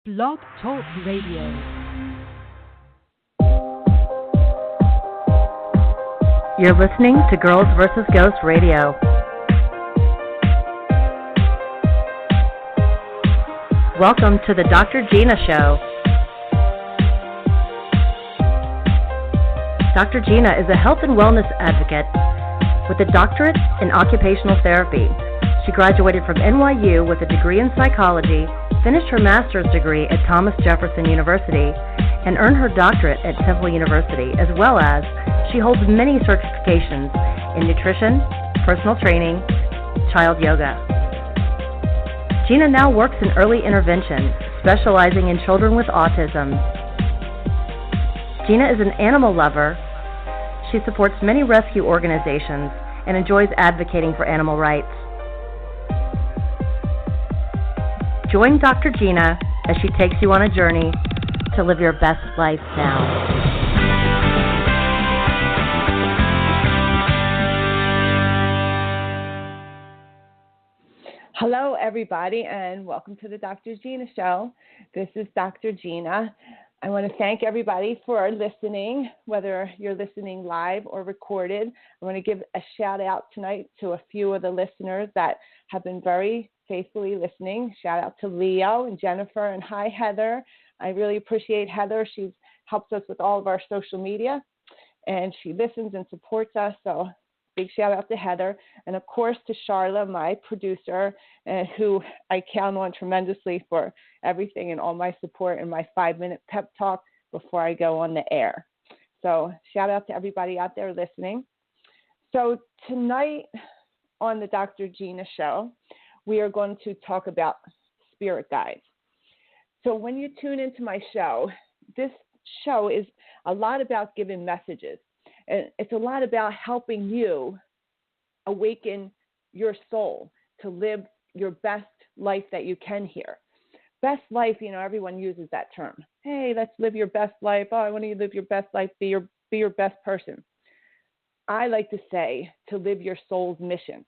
Blog Talk Radio. You're listening to Girls vs. Ghosts Radio. Welcome to the Dr. Gina Show. Dr. Gina is a health and wellness advocate with a doctorate in occupational therapy. She graduated from NYU with a degree in psychology, finished her master's degree at Thomas Jefferson University, and earned her doctorate at Temple University, as well as she holds many certifications in nutrition, personal training, child yoga. Gina now works in early intervention, specializing in children with autism. Gina is an animal lover. She supports many rescue organizations and enjoys advocating for animal rights. Join Dr. Gina as she takes you on a journey to live your best life now. Hello, everybody, and welcome to the Dr. Gina Show. This is Dr. Gina. I want to thank everybody for listening, whether you're listening live or recorded. I want to give a shout out tonight to a few of the listeners that have been very faithfully listening. Shout out to Leo and Jennifer, and hi, Heather. I really appreciate Heather. She's helped us with all of our social media, and she listens and supports us, so big shout out to Heather. And of course to Charla, my producer, who I count on tremendously for everything and all my support and my 5-minute pep talk before I go on the air. So shout out to everybody out there listening. So tonight on the Dr. Gina Show, we are going to talk about spirit guides. So when you tune into my show, this show is a lot about giving messages. And it's a lot about helping you awaken your soul to live your best life that you can here. Best life, everyone uses that term. Hey, let's live your best life. Oh, I want you to live your best life. Be your best person. I like to say to live your soul's mission.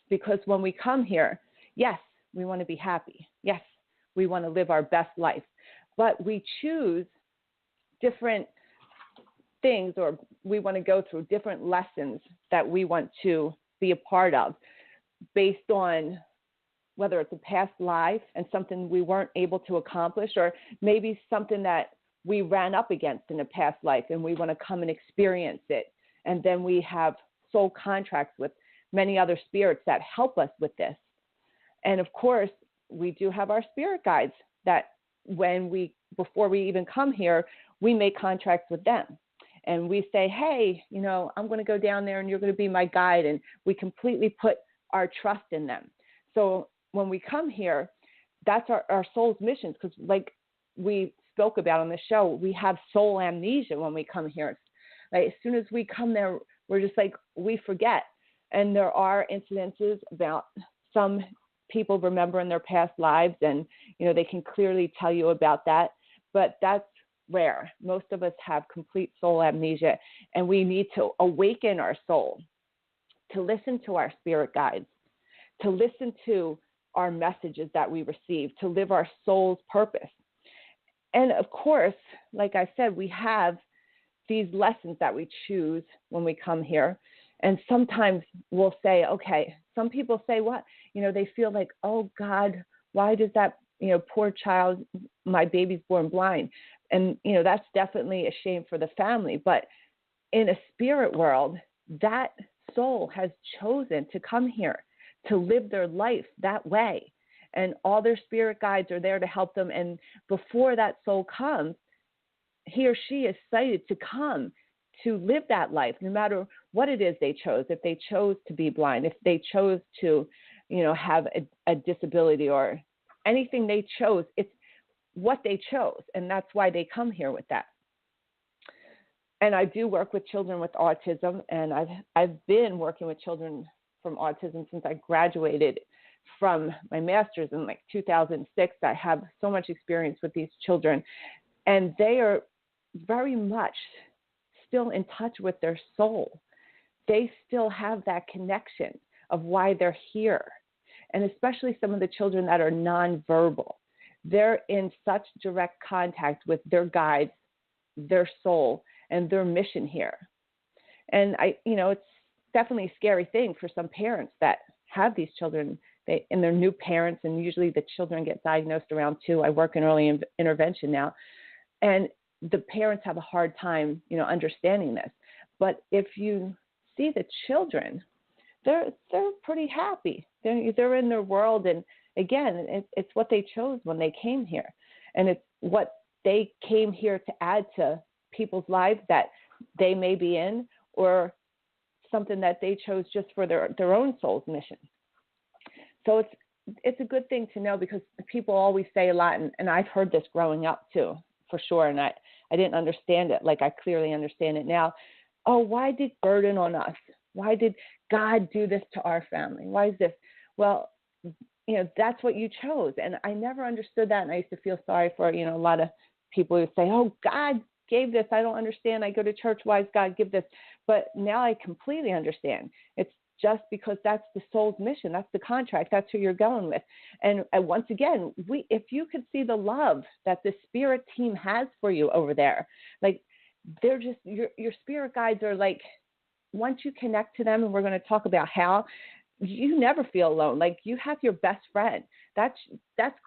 Because when we come here, yes, we want to be happy. Yes, we want to live our best life. But we choose different things, or we want to go through different lessons that we want to be a part of based on whether it's a past life and something we weren't able to accomplish, or maybe something that we ran up against in a past life and we want to come and experience it. And then we have soul contracts with many other spirits that help us with this. And of course, we do have our spirit guides that before we even come here, we make contracts with them. And we say, hey, I'm going to go down there and you're going to be my guide. And we completely put our trust in them. So when we come here, that's our soul's mission. Because like we spoke about on the show, we have soul amnesia when we come here. Like, as soon as we come there, we're just like, we forget. And there are incidences about some people remembering their past lives, and, they can clearly tell you about that. But that's rare. Most of us have complete soul amnesia, and we need to awaken our soul to listen to our spirit guides, to listen to our messages that we receive, to live our soul's purpose. And of course, like I said, we have these lessons that we choose when we come here. And sometimes we'll say, okay, some people say what? They feel like, oh God, why does that, poor child, my baby's born blind? And, that's definitely a shame for the family. But in a spirit world, that soul has chosen to come here to live their life that way. And all their spirit guides are there to help them. And before that soul comes, he or she is cited to come to live that life, no matter what it is they chose. If they chose to be blind, if they chose to, have a disability or anything they chose, it's what they chose, and that's why they come here with that. And I do work with children with autism, and I've been working with children from autism since I graduated from my master's in 2006. I have so much experience with these children, and they are very much still in touch with their soul. They still have that connection of why they're here, and especially some of the children that are nonverbal. they're in such direct contact with their guides, their soul, and their mission here. And it's definitely a scary thing for some parents that have these children, and they're new parents, and usually the children get diagnosed around 2. I work in early intervention now, and the parents have a hard time, understanding this. But if you see the children, they're pretty happy. They're in their world, and again, it's what they chose when they came here, and it's what they came here to add to people's lives that they may be in, or something that they chose just for their own soul's mission. So it's a good thing to know, because people always say a lot, and I've heard this growing up too, for sure, and I didn't understand it like I clearly understand it now. Oh, why did burden on us? Why did God do this to our family? Why is this? Well, that's what you chose. And I never understood that, and I used to feel sorry for, a lot of people who say, oh, God gave this. I don't understand. I go to church. Why does God give this? But now I completely understand. It's just because that's the soul's mission. That's the contract. That's who you're going with. And once again, if you could see the love that the spirit team has for you over there, like they're just, your spirit guides are like, once you connect to them, and we're going to talk about how, you never feel alone. Like you have your best friend. That's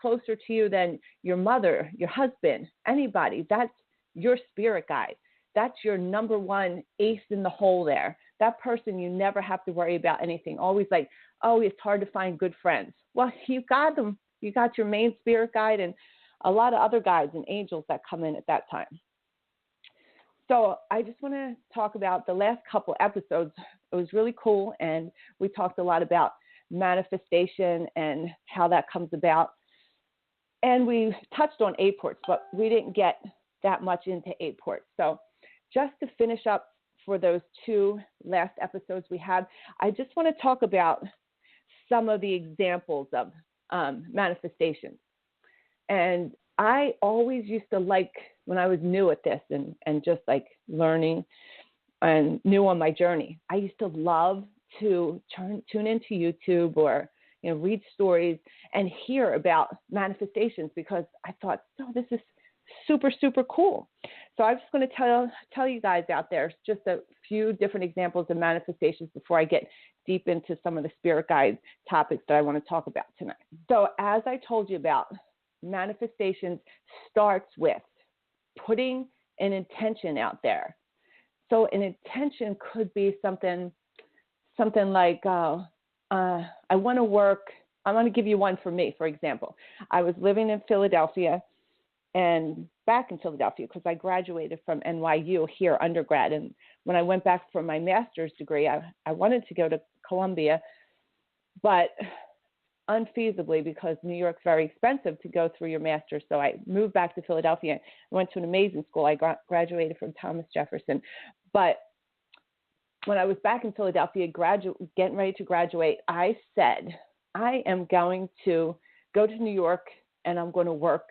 closer to you than your mother, your husband, anybody. That's your spirit guide. That's your number one ace in the hole there. That person you never have to worry about anything. Always like, oh, it's hard to find good friends. Well, you got them. You got your main spirit guide and a lot of other guides and angels that come in at that time. So I just want to talk about the last couple episodes. It was really cool, and we talked a lot about manifestation and how that comes about. And we touched on apports, but we didn't get that much into apports. So just to finish up for those 2 last episodes we had, I just want to talk about some of the examples of manifestations. And I always used to like, when I was new at this and just like learning and new on my journey, I used to love to tune into YouTube or read stories and hear about manifestations, because I thought, oh, this is super, super cool. So I'm just going to tell you guys out there just a few different examples of manifestations before I get deep into some of the spirit guide topics that I want to talk about tonight. So as I told you about, manifestations starts with putting an intention out there. So an intention could be something like, I want to work. I'm going to give you one for me, for example. I was living in Philadelphia, and back in Philadelphia, because I graduated from NYU here undergrad. And when I went back for my master's degree, I wanted to go to Columbia, but unfeasibly, because New York's very expensive to go through your master's. So I moved back to Philadelphia. I went to an amazing school. I graduated from Thomas Jefferson. But when I was back in Philadelphia, getting ready to graduate, I said, I am going to go to New York, and I'm going to work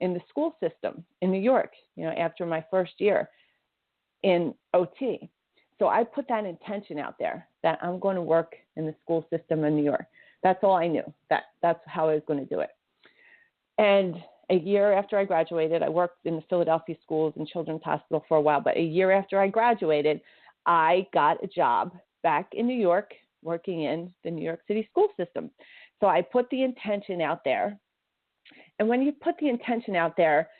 in the school system in New York, after my first year in OT. So I put that intention out there that I'm going to work in the school system in New York. That's all I knew. That's how I was going to do it. And a year after I graduated, I worked in the Philadelphia schools and Children's Hospital for a while. But a year after I graduated, I got a job back in New York working in the New York City school system. So I put the intention out there. And when you put the intention out there,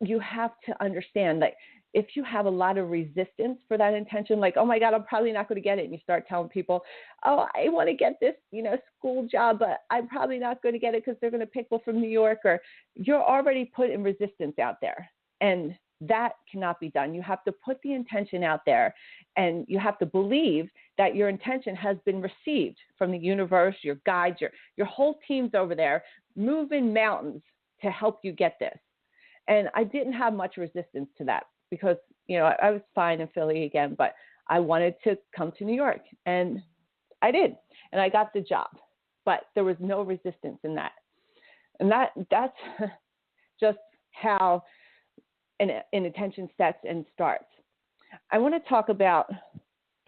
you have to understand that if you have a lot of resistance for that intention, like, oh my God, I'm probably not going to get it. And you start telling people, oh, I want to get this, school job, but I'm probably not going to get it because they're going to pick one from New York, or you're already putting resistance out there. And that cannot be done. You have to put the intention out there, and you have to believe that your intention has been received from the universe, your guides, your whole team's over there moving mountains to help you get this. And I didn't have much resistance to that, because, I was fine in Philly again, but I wanted to come to New York, and I did, and I got the job, but there was no resistance in that. And that's just how an intention sets and starts. I want to talk about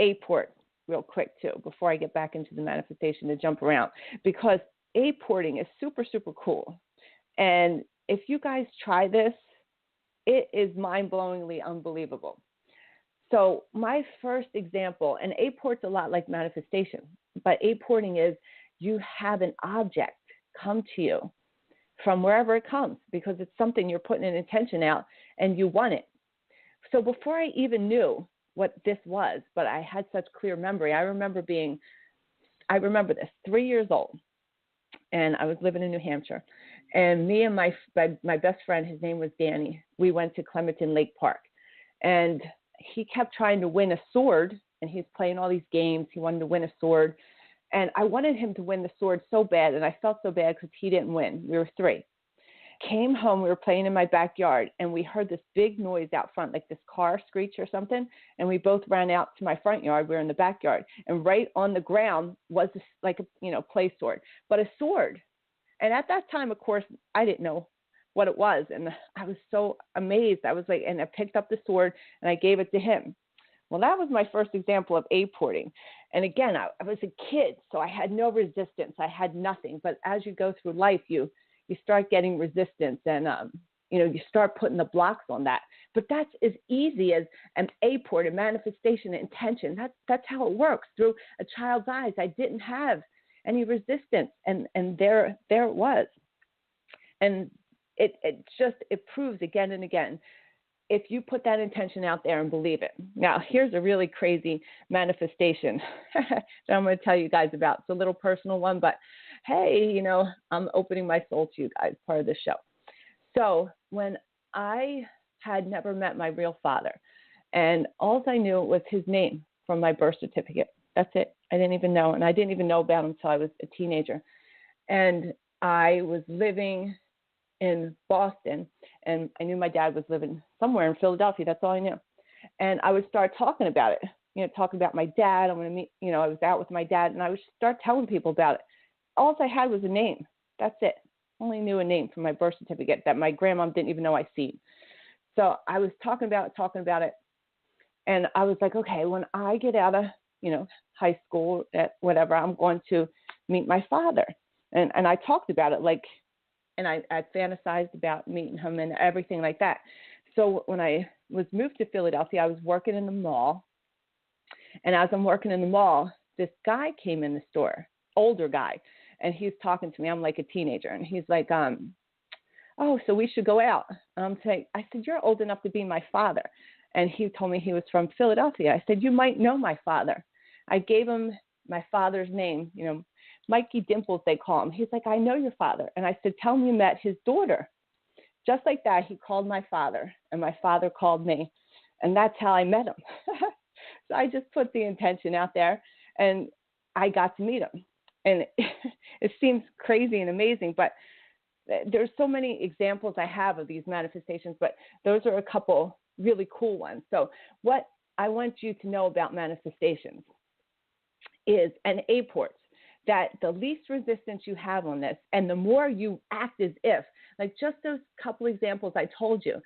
apport real quick too, before I get back into the manifestation to jump around, because apporting is super, super cool. And if you guys try this, it is mind-blowingly unbelievable. So my first example, and apport's a lot like manifestation, but apporting is you have an object come to you from wherever it comes because it's something you're putting an intention out and you want it. So before I even knew what this was, but I had such clear memory, I remember this, 3 years old, and I was living in New Hampshire, and me and my best friend, his name was Danny, we went to Clementon Lake Park, and he kept trying to win a sword, and he's playing all these games. He wanted to win a sword, and I wanted him to win the sword so bad, and I felt so bad because he didn't win. We were 3. Came home, we were playing in my backyard, and we heard this big noise out front, like this car screech or something, and we both ran out to my front yard. We were in the backyard, and right on the ground was this, like a play sword, but a sword. And at that time, of course, I didn't know what it was, and I was so amazed. I was like, and I picked up the sword, and I gave it to him. Well, that was my first example of apporting. And again, I was a kid, so I had no resistance. I had nothing. But as you go through life, you start getting resistance, and you start putting the blocks on that. But that's as easy as an apport, a manifestation, an intention. That's how it works through a child's eyes. I didn't have any resistance, and there it was. And it proves again and again, if you put that intention out there and believe it. Now, here's a really crazy manifestation that I'm going to tell you guys about. It's a little personal one, but hey, I'm opening my soul to you guys, part of this show. So when I had never met my real father, and all I knew was his name from my birth certificate. That's it. I didn't even know, and I didn't even know about him until I was a teenager. And I was living in Boston, and I knew my dad was living somewhere in Philadelphia. That's all I knew. And I would start talking about it, talking about my dad. I'm going to meet, I was out with my dad, and I would start telling people about it. All I had was a name. That's it. Only knew a name from my birth certificate that my grandmom didn't even know I seen. So I was talking about it. And I was like, okay, when I get out of, high school, whatever, I'm going to meet my father. And I talked about it and I fantasized about meeting him and everything like that. So when I was moved to Philadelphia, I was working in the mall. And as I'm working in the mall, this guy came in the store, older guy, and he's talking to me. I'm like a teenager. And he's like, oh, so we should go out. And I said, you're old enough to be my father. And he told me he was from Philadelphia. I said, you might know my father. I gave him my father's name, Mikey Dimples, they call him. He's like, I know your father. And I said, tell him you met his daughter. Just like that, he called my father, and my father called me. And that's how I met him. So I just put the intention out there, and I got to meet him. And it seems crazy and amazing, but there's so many examples I have of these manifestations, but those are a couple really cool ones. So what I want you to know about manifestations is an apport, that the least resistance you have on this, and the more you act as if, like just those couple examples I told you,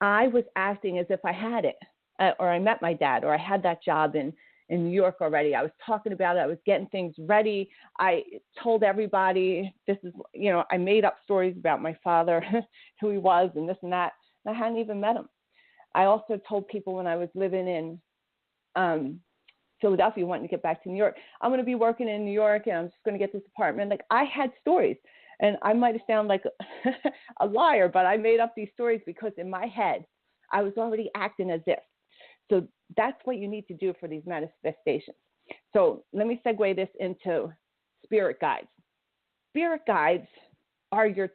I was acting as if I had it, or I met my dad, or I had that job in New York already. I was talking about it. I was getting things ready. I told everybody this is, I made up stories about my father, who he was, and this and that. And I hadn't even met him. I also told people when I was living in Philadelphia, wanting to get back to New York, I'm going to be working in New York, and I'm just going to get this apartment. Like, I had stories, and I might have sounded like a liar, but I made up these stories because in my head, I was already acting as if. So that's what you need to do for these manifestations. So let me segue this into spirit guides. Spirit guides are your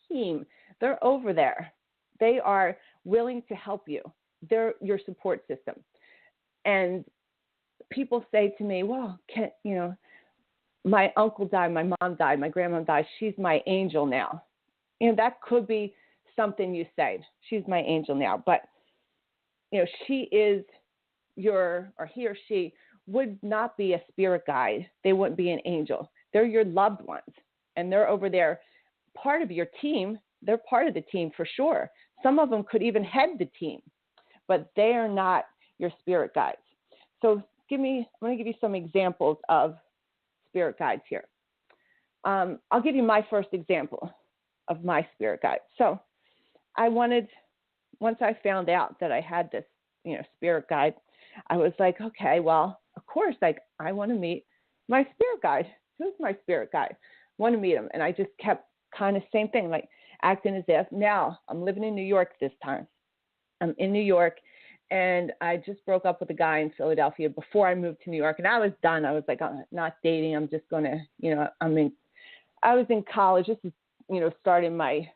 team. They're over there. They are willing to help you. They're your support system. And people say to me, well, my uncle died, my mom died, my grandma died. She's my angel now. That could be something you say. She's my angel now. But, she is he or she would not be a spirit guide. They wouldn't be an angel. They're your loved ones. And they're over there, part of your team. They're part of the team for sure. Some of them could even head the team. But they are not your spirit guides. So I'm going to give you some examples of spirit guides here. I'll give you my first example of my spirit guide. So once I found out that I had this, spirit guide, I was like, okay, well, of course, like I want to meet my spirit guide. Who's my spirit guide? Want to meet him. And I just kept kind of same thing, like acting as if. Now I'm living in New York this time. I'm in New York, and I just broke up with a guy in Philadelphia before I moved to New York, and I was done. I was like, I'm not dating. I'm just going to, I was in college. This is, starting my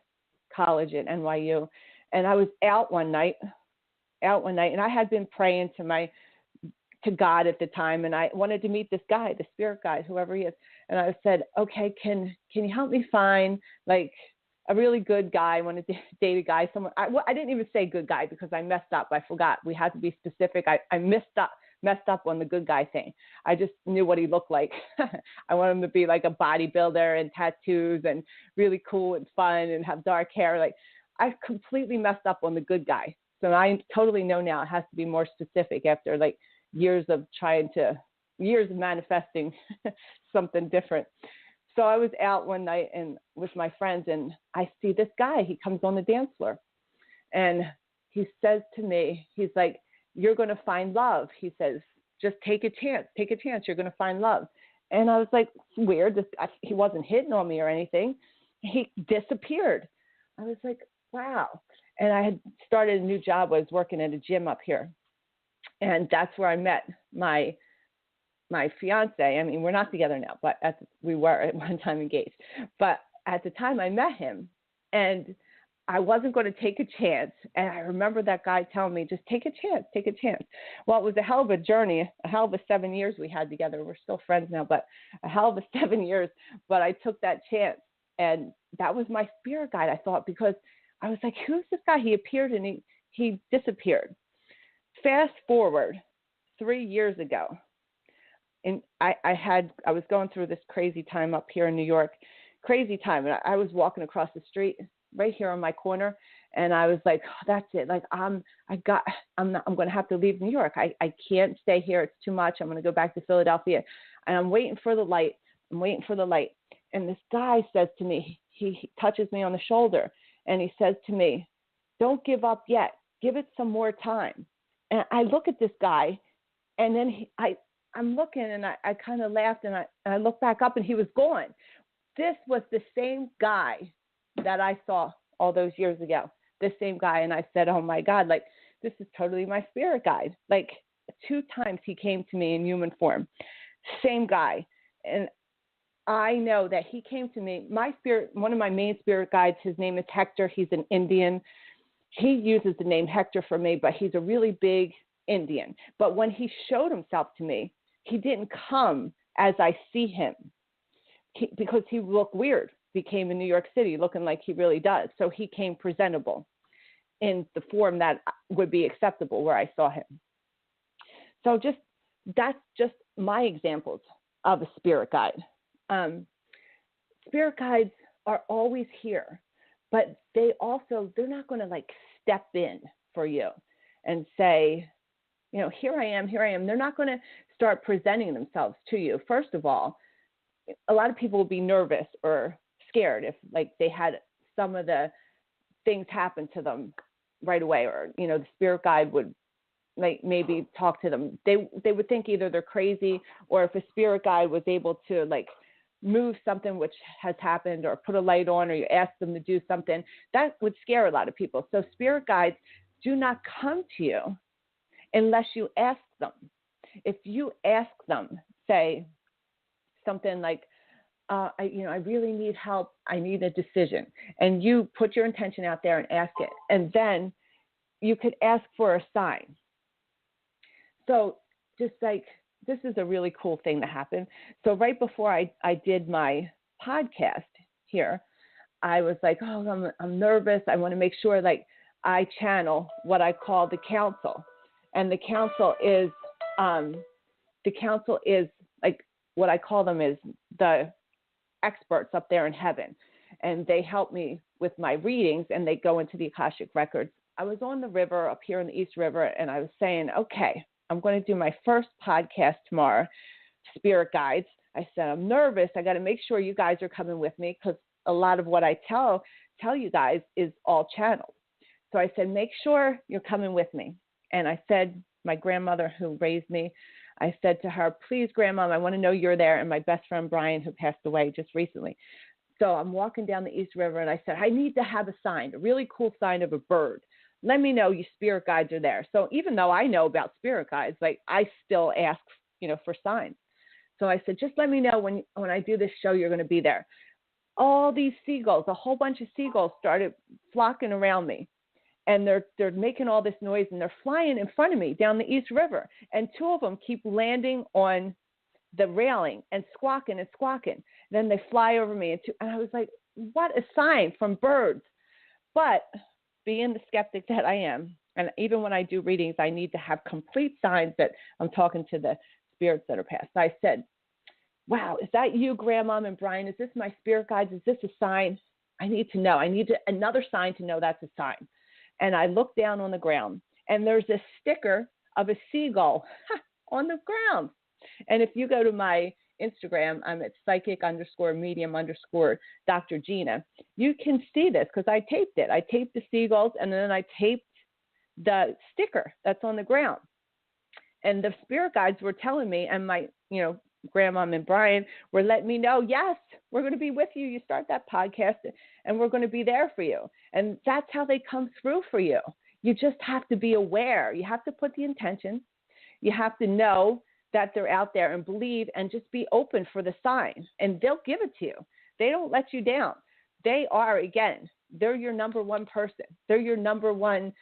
college at NYU, and I was out one night, and I had been praying to God at the time, and I wanted to meet this guy, the spirit guide, whoever he is. And I said, okay, can you help me find like a really good guy? I wanted to date a guy. I didn't even say good guy because I messed up. I forgot. We had to be specific. I messed up on the good guy thing. I just knew what he looked like. I want him to be like a bodybuilder and tattoos and really cool and fun and have dark hair. Like I completely messed up on the good guy. So I totally know now it has to be more specific after like years of manifesting something different. So I was out one night and with my friends, and I see this guy. He comes on the dance floor, and he says to me, he's like, "You're going to find love." He says, "Just take a chance. Take a chance. You're going to find love." And I was like, weird. He wasn't hitting on me or anything. He disappeared. I was like, wow. And I had started a new job. I was working at a gym up here. And that's where I met my fiance. I mean, we're not together now, but we were at one time engaged. But at the time I met him, and I wasn't going to take a chance. And I remember that guy telling me, just take a chance, take a chance. Well, it was a hell of a journey, a hell of a 7 years we had together. We're still friends now, but a hell of a 7 years. But I took that chance, and that was my spirit guide, I thought, because I was like, who's this guy? He appeared and he disappeared. Fast forward 3 years ago, and I was going through this crazy time up here in New York, crazy time. And I was walking across the street right here on my corner, and I was like, oh, that's it. Like I'm going to have to leave New York. I can't stay here. It's too much. I'm going to go back to Philadelphia. And I'm waiting for the light. And this guy says to me, he touches me on the shoulder, and he says to me, don't give up yet. Give it some more time. And I look at this guy, and then I'm looking, and I kind of laughed, and I looked back up, and he was gone. This was the same guy that I saw all those years ago, the same guy. And I said, oh my God, like, this is totally my spirit guide. Like 2 times he came to me in human form, same guy. And I know that he came to me, one of my main spirit guides, his name is Hector. He's an Indian. He uses the name Hector for me, but he's a really big Indian. But when he showed himself to me, he didn't come as I see him because he looked weird. He came in New York City looking like he really does. So he came presentable in the form that would be acceptable where I saw him. So that's just my examples of a spirit guide. Spirit guides are always here, but they're not going to like step in for you and say, here I am. They're not going to start presenting themselves to you. First of all, a lot of people will be nervous or scared if like they had some of the things happen to them right away, or, the spirit guide would like maybe talk to them. They would think either they're crazy, or if a spirit guide was able to like move something which has happened or put a light on, or you ask them to do something, that would scare a lot of people. So spirit guides do not come to you unless you ask them. If you ask them, say something like, I really need help. I need a decision. And you put your intention out there and ask it. And then you could ask for a sign. So just like, this is a really cool thing to happen. So right before I did my podcast here, I was like, oh, I'm nervous. I want to make sure like I channel what I call the council. And the council is like, what I call them is the experts up there in heaven. And they help me with my readings, and they go into the Akashic records. I was on the river up here in the East River, and I was saying, okay, I'm going to do my first podcast tomorrow, Spirit Guides. I said, I'm nervous. I got to make sure you guys are coming with me, because a lot of what I tell tell you guys is all channeled. So I said, make sure you're coming with me. And I said, my grandmother who raised me, I said to her, please, Grandma, I want to know you're there. And my best friend, Brian, who passed away just recently. So I'm walking down the East River, and I said, I need to have a sign, a really cool sign of a bird. Let me know your spirit guides are there. So even though I know about spirit guides, like I still ask, for signs. So I said, just let me know when I do this show, you're going to be there. All these seagulls, a whole bunch of seagulls started flocking around me. And they're making all this noise, and they're flying in front of me down the East River. And two of them keep landing on the railing and squawking and squawking. Then they fly over me. And I was like, what a sign from birds. But being the skeptic that I am, and even when I do readings, I need to have complete signs that I'm talking to the spirits that are past. I said, wow, is that you, Grandma and Brian? Is this my spirit guides? Is this a sign? I need to know. I need another sign to know that's a sign. And I look down on the ground, and there's a sticker of a seagull on the ground. And if you go to my Instagram, I'm at psychic_medium_Dr. Gina. You can see this because I taped it. I taped the seagulls, and then I taped the sticker that's on the ground. And the spirit guides were telling me, and my, Grandma and Brian were letting me know, yes, we're going to be with you. You start that podcast, and we're going to be there for you. And that's how they come through for you. You just have to be aware. You have to put the intention. You have to know that they're out there and believe, and just be open for the sign. And they'll give it to you. They don't let you down. They are, again, they're your number one person. They're your number one.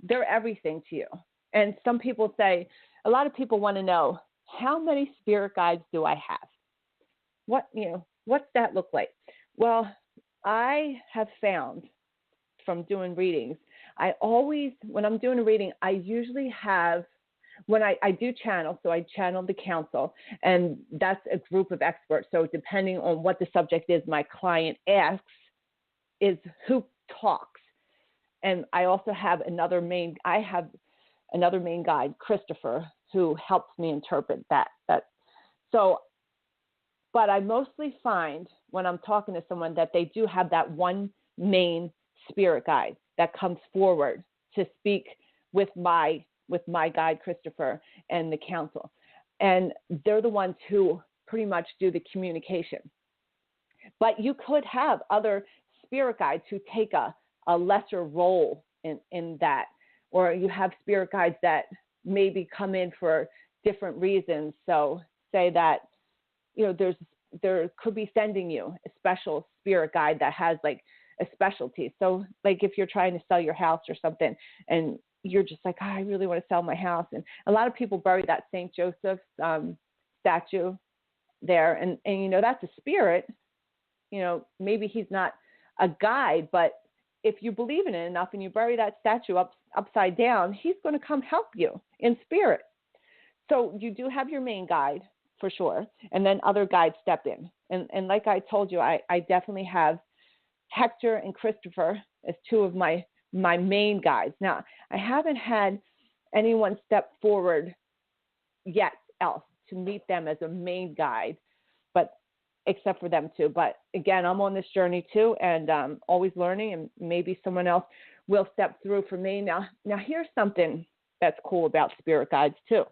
They're everything to you. And some people say, a lot of people want to know, how many spirit guides do I have? What's that look like? Well, I have found from doing readings, when I'm doing a reading, I usually have, when I do channel, so I channel the council, and that's a group of experts. So depending on what the subject is, my client asks is who talks. And I also have another main guide, Christopher, who helps me interpret that. But I mostly find when I'm talking to someone that they do have that one main spirit guide that comes forward to speak with my guide, Christopher, and the council. And they're the ones who pretty much do the communication. But you could have other spirit guides who take a lesser role in that, or you have spirit guides that maybe come in for different reasons. So say that, there could be sending you a special spirit guide that has like a specialty. So like if you're trying to sell your house or something, and you're just like, I really want to sell my house. And a lot of people bury that St. Joseph's statue there. And that's a spirit. Maybe he's not a guide, but if you believe in it enough and you bury that statue upside down, he's going to come help you in spirit. So you do have your main guide for sure, and then other guides step in. And like I told you, I definitely have Hector and Christopher as two of my main guides. Now, I haven't had anyone step forward yet else to meet them as a main guide, but except for them two. But again, I'm on this journey too, and always learning, and maybe someone else will step through for me. Now here's something that's cool about spirit guides too.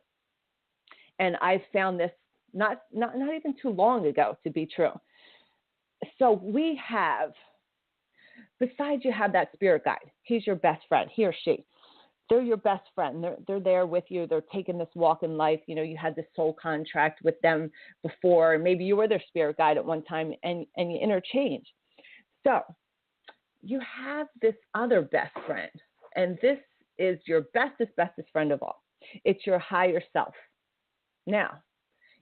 And I found this not even too long ago to be true. So we have, besides you have that spirit guide, he's your best friend, he or she. They're your best friend. They're there with you. They're taking this walk in life. You had this soul contract with them before. Maybe you were their spirit guide at one time, and you interchange. So you have this other best friend, and this is your bestest friend of all. It's your higher self. Now,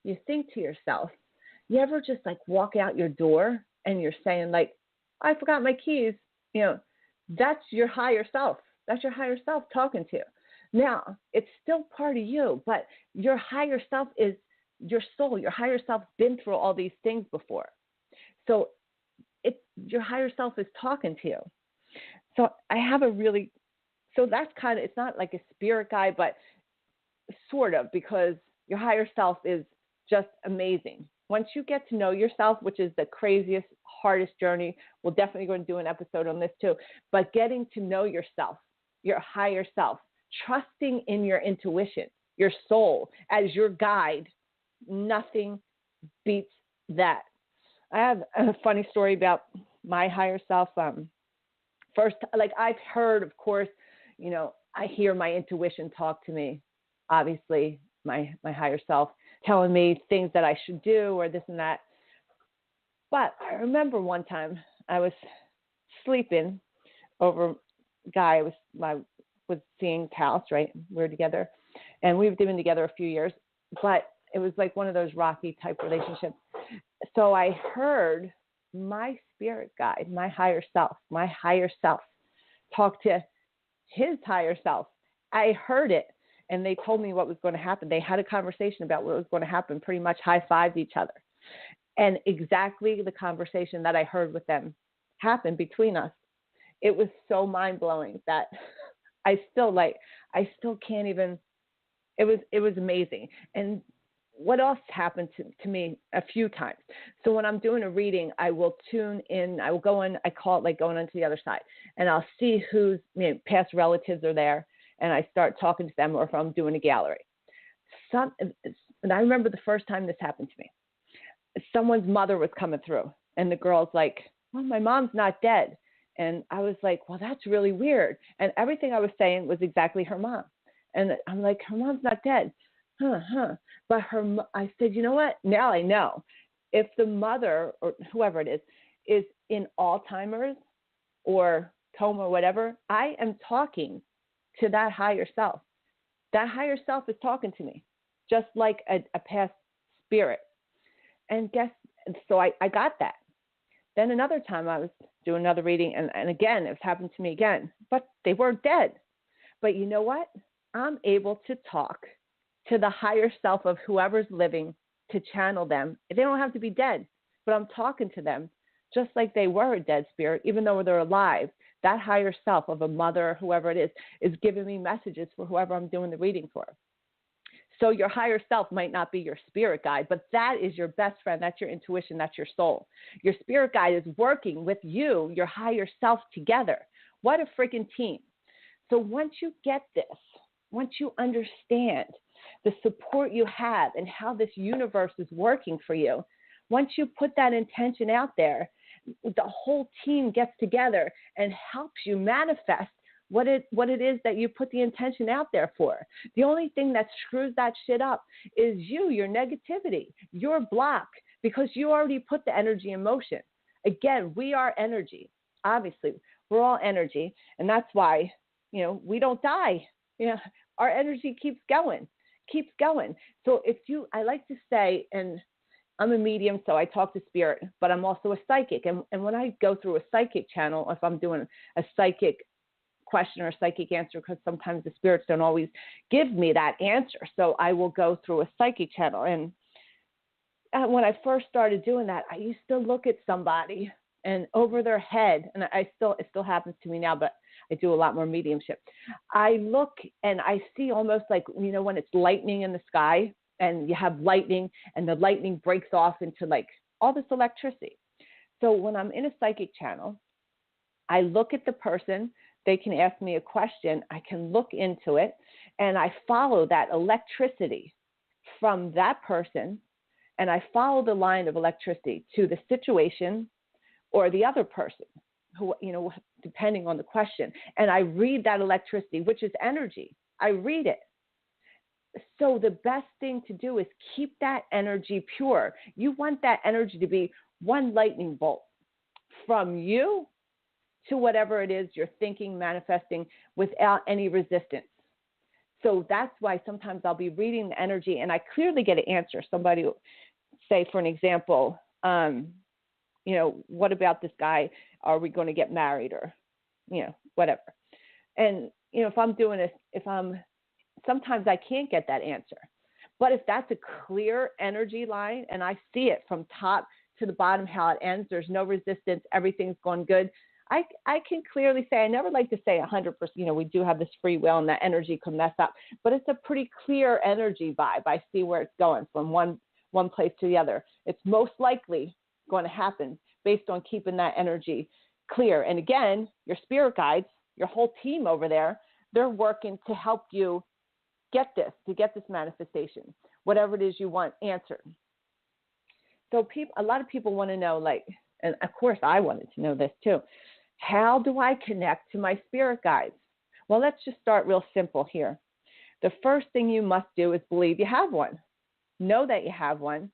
you think to yourself, you ever just like walk out your door and you're saying like, I forgot my keys. That's your higher self. That's your higher self talking to you. Now, it's still part of you, but your higher self is your soul. Your higher self's been through all these things before. So your higher self is talking to you. So that's kind of, it's not like a spirit guide, but sort of, because your higher self is just amazing. Once you get to know yourself, which is the craziest, hardest journey, we'll definitely go and do an episode on this too, but getting to know yourself, your higher self, trusting in your intuition, your soul as your guide, nothing beats that. I have a funny story about my higher self. First, like I've heard, of course, I hear my intuition talk to me, obviously, my higher self telling me things that I should do or this and that. But I remember one time I was sleeping over a guy I was seeing house, right? We were together, and we've been together a few years, but it was like one of those rocky type relationships. So I heard my spirit guide, my higher self talk to his higher self. I heard it, and they told me what was going to happen. They had a conversation about what was going to happen, pretty much high-fived each other. And exactly the conversation that I heard with them happened between us. It was so mind-blowing that I still can't even, it was amazing. And what else happened to me a few times? So when I'm doing a reading, I will tune in, I will go in, I call it like going onto the other side, and I'll see whose past relatives are there, and I start talking to them, or if I'm doing a gallery. And I remember the first time this happened to me. Someone's mother was coming through, and the girl's like, well, my mom's not dead. And I was like, well, that's really weird. And everything I was saying was exactly her mom. And I'm like, her mom's not dead. But I said, you know what? Now I know. If the mother or whoever it is in Alzheimer's or coma or whatever, I am talking to that higher self. That higher self is talking to me, just like a past spirit. And so I got that. Then another time I was doing another reading, and again, it's happened to me again, but they weren't dead. But you know what? I'm able to talk to the higher self of whoever's living, to channel them. They don't have to be dead, but I'm talking to them just like they were a dead spirit, even though they're alive. That higher self of a mother, whoever it is giving me messages for whoever I'm doing the reading for. So your higher self might not be your spirit guide, but that is your best friend. That's your intuition. That's your soul. Your spirit guide is working with you, your higher self, together. What a freaking team. So once you get this, once you understand the support you have and how this universe is working for you, once you put that intention out there, the whole team gets together and helps you manifest what it is that you put the intention out there for. The only thing that screws that shit up is your negativity, your block, because you already put the energy in motion. Again, we are energy. Obviously, we're all energy, and that's why, we don't die. Our energy keeps going. So I like to say, and I'm a medium, so I talk to spirit, but I'm also a psychic. And when I go through a psychic channel, if I'm doing a psychic question or a psychic answer, because sometimes the spirits don't always give me that answer, so I will go through a psychic channel. And when I first started doing that, I used to look at somebody and over their head, and it still happens to me now, but I do a lot more mediumship. I look and I see almost like, when it's lightning in the sky and you have lightning and the lightning breaks off into like all this electricity. So when I'm in a psychic channel, I look at the person. They can ask me a question. I can look into it, and I follow that electricity from that person, and I follow the line of electricity to the situation or the other person, who, depending on the question. And I read that electricity, which is energy. I read it. So the best thing to do is keep that energy pure. You want that energy to be one lightning bolt from you to whatever it is you're thinking, manifesting, without any resistance. So that's why sometimes I'll be reading the energy and I clearly get an answer. Somebody will say, for an example, what about this guy? Are we going to get married, or, whatever. And, if I'm doing this, sometimes I can't get that answer. But if that's a clear energy line and I see it from top to the bottom, how it ends, there's no resistance, everything's going good, I can clearly say, I never like to say 100%, we do have this free will and that energy could mess up, but it's a pretty clear energy vibe. I see where it's going from one one place to the other. It's most likely going to happen based on keeping that energy clear. And again, your spirit guides, your whole team over there, they're working to help you get this manifestation, whatever it is you want answered. So a lot of people want to know, like, and of course I wanted to know this too, how do I connect to my spirit guides? Well, let's just start real simple here. The first thing you must do is believe you have one. Know that you have one.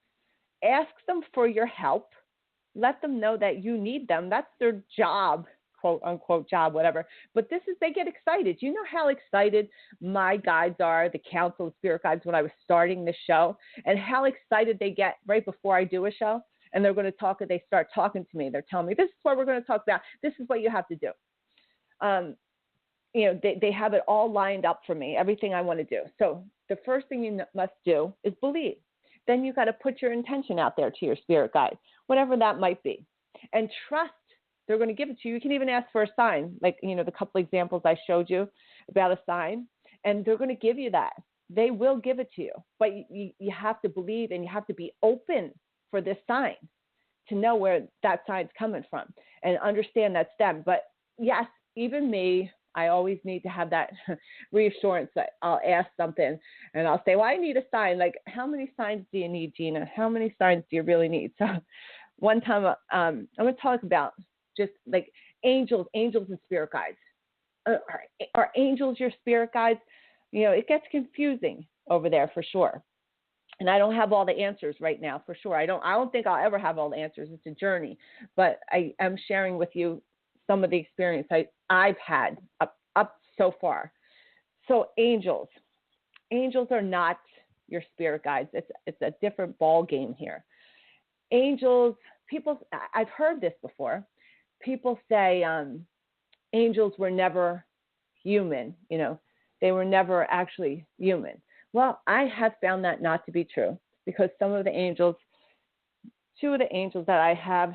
Ask them for your help. Let them know that you need them. That's their job, quote unquote job, whatever. But they get excited. You know how excited my guides are, the Council of Spirit Guides, when I was starting this show, and how excited they get right before I do a show. And they're going to talk, and they start talking to me. They're telling me, this is what we're going to talk about. This is what you have to do. They have it all lined up for me, everything I want to do. So the first thing you must do is believe. Then you got to put your intention out there to your spirit guide, whatever that might be. And trust they're going to give it to you. You can even ask for a sign, like, the couple examples I showed you about a sign, and they're going to give you that. They will give it to you. But you have to believe, and you have to be open for this sign to know where that sign's coming from and understand that's them. But yes, even me, I always need to have that reassurance that I'll ask something and I'll say, well, I need a sign. Like, how many signs do you need, Gina? How many signs do you really need? So one time I'm going to talk about just like angels and spirit guides. Are angels your spirit guides? It gets confusing over there for sure. And I don't have all the answers right now for sure. I don't think I'll ever have all the answers. It's a journey. But I am sharing with you some of the experience I've had up so far. So angels are not your spirit guides. It's a different ball game here. Angels, I've heard this before. People say angels were never human. They were never actually human. Well, I have found that not to be true, because two of the angels that I have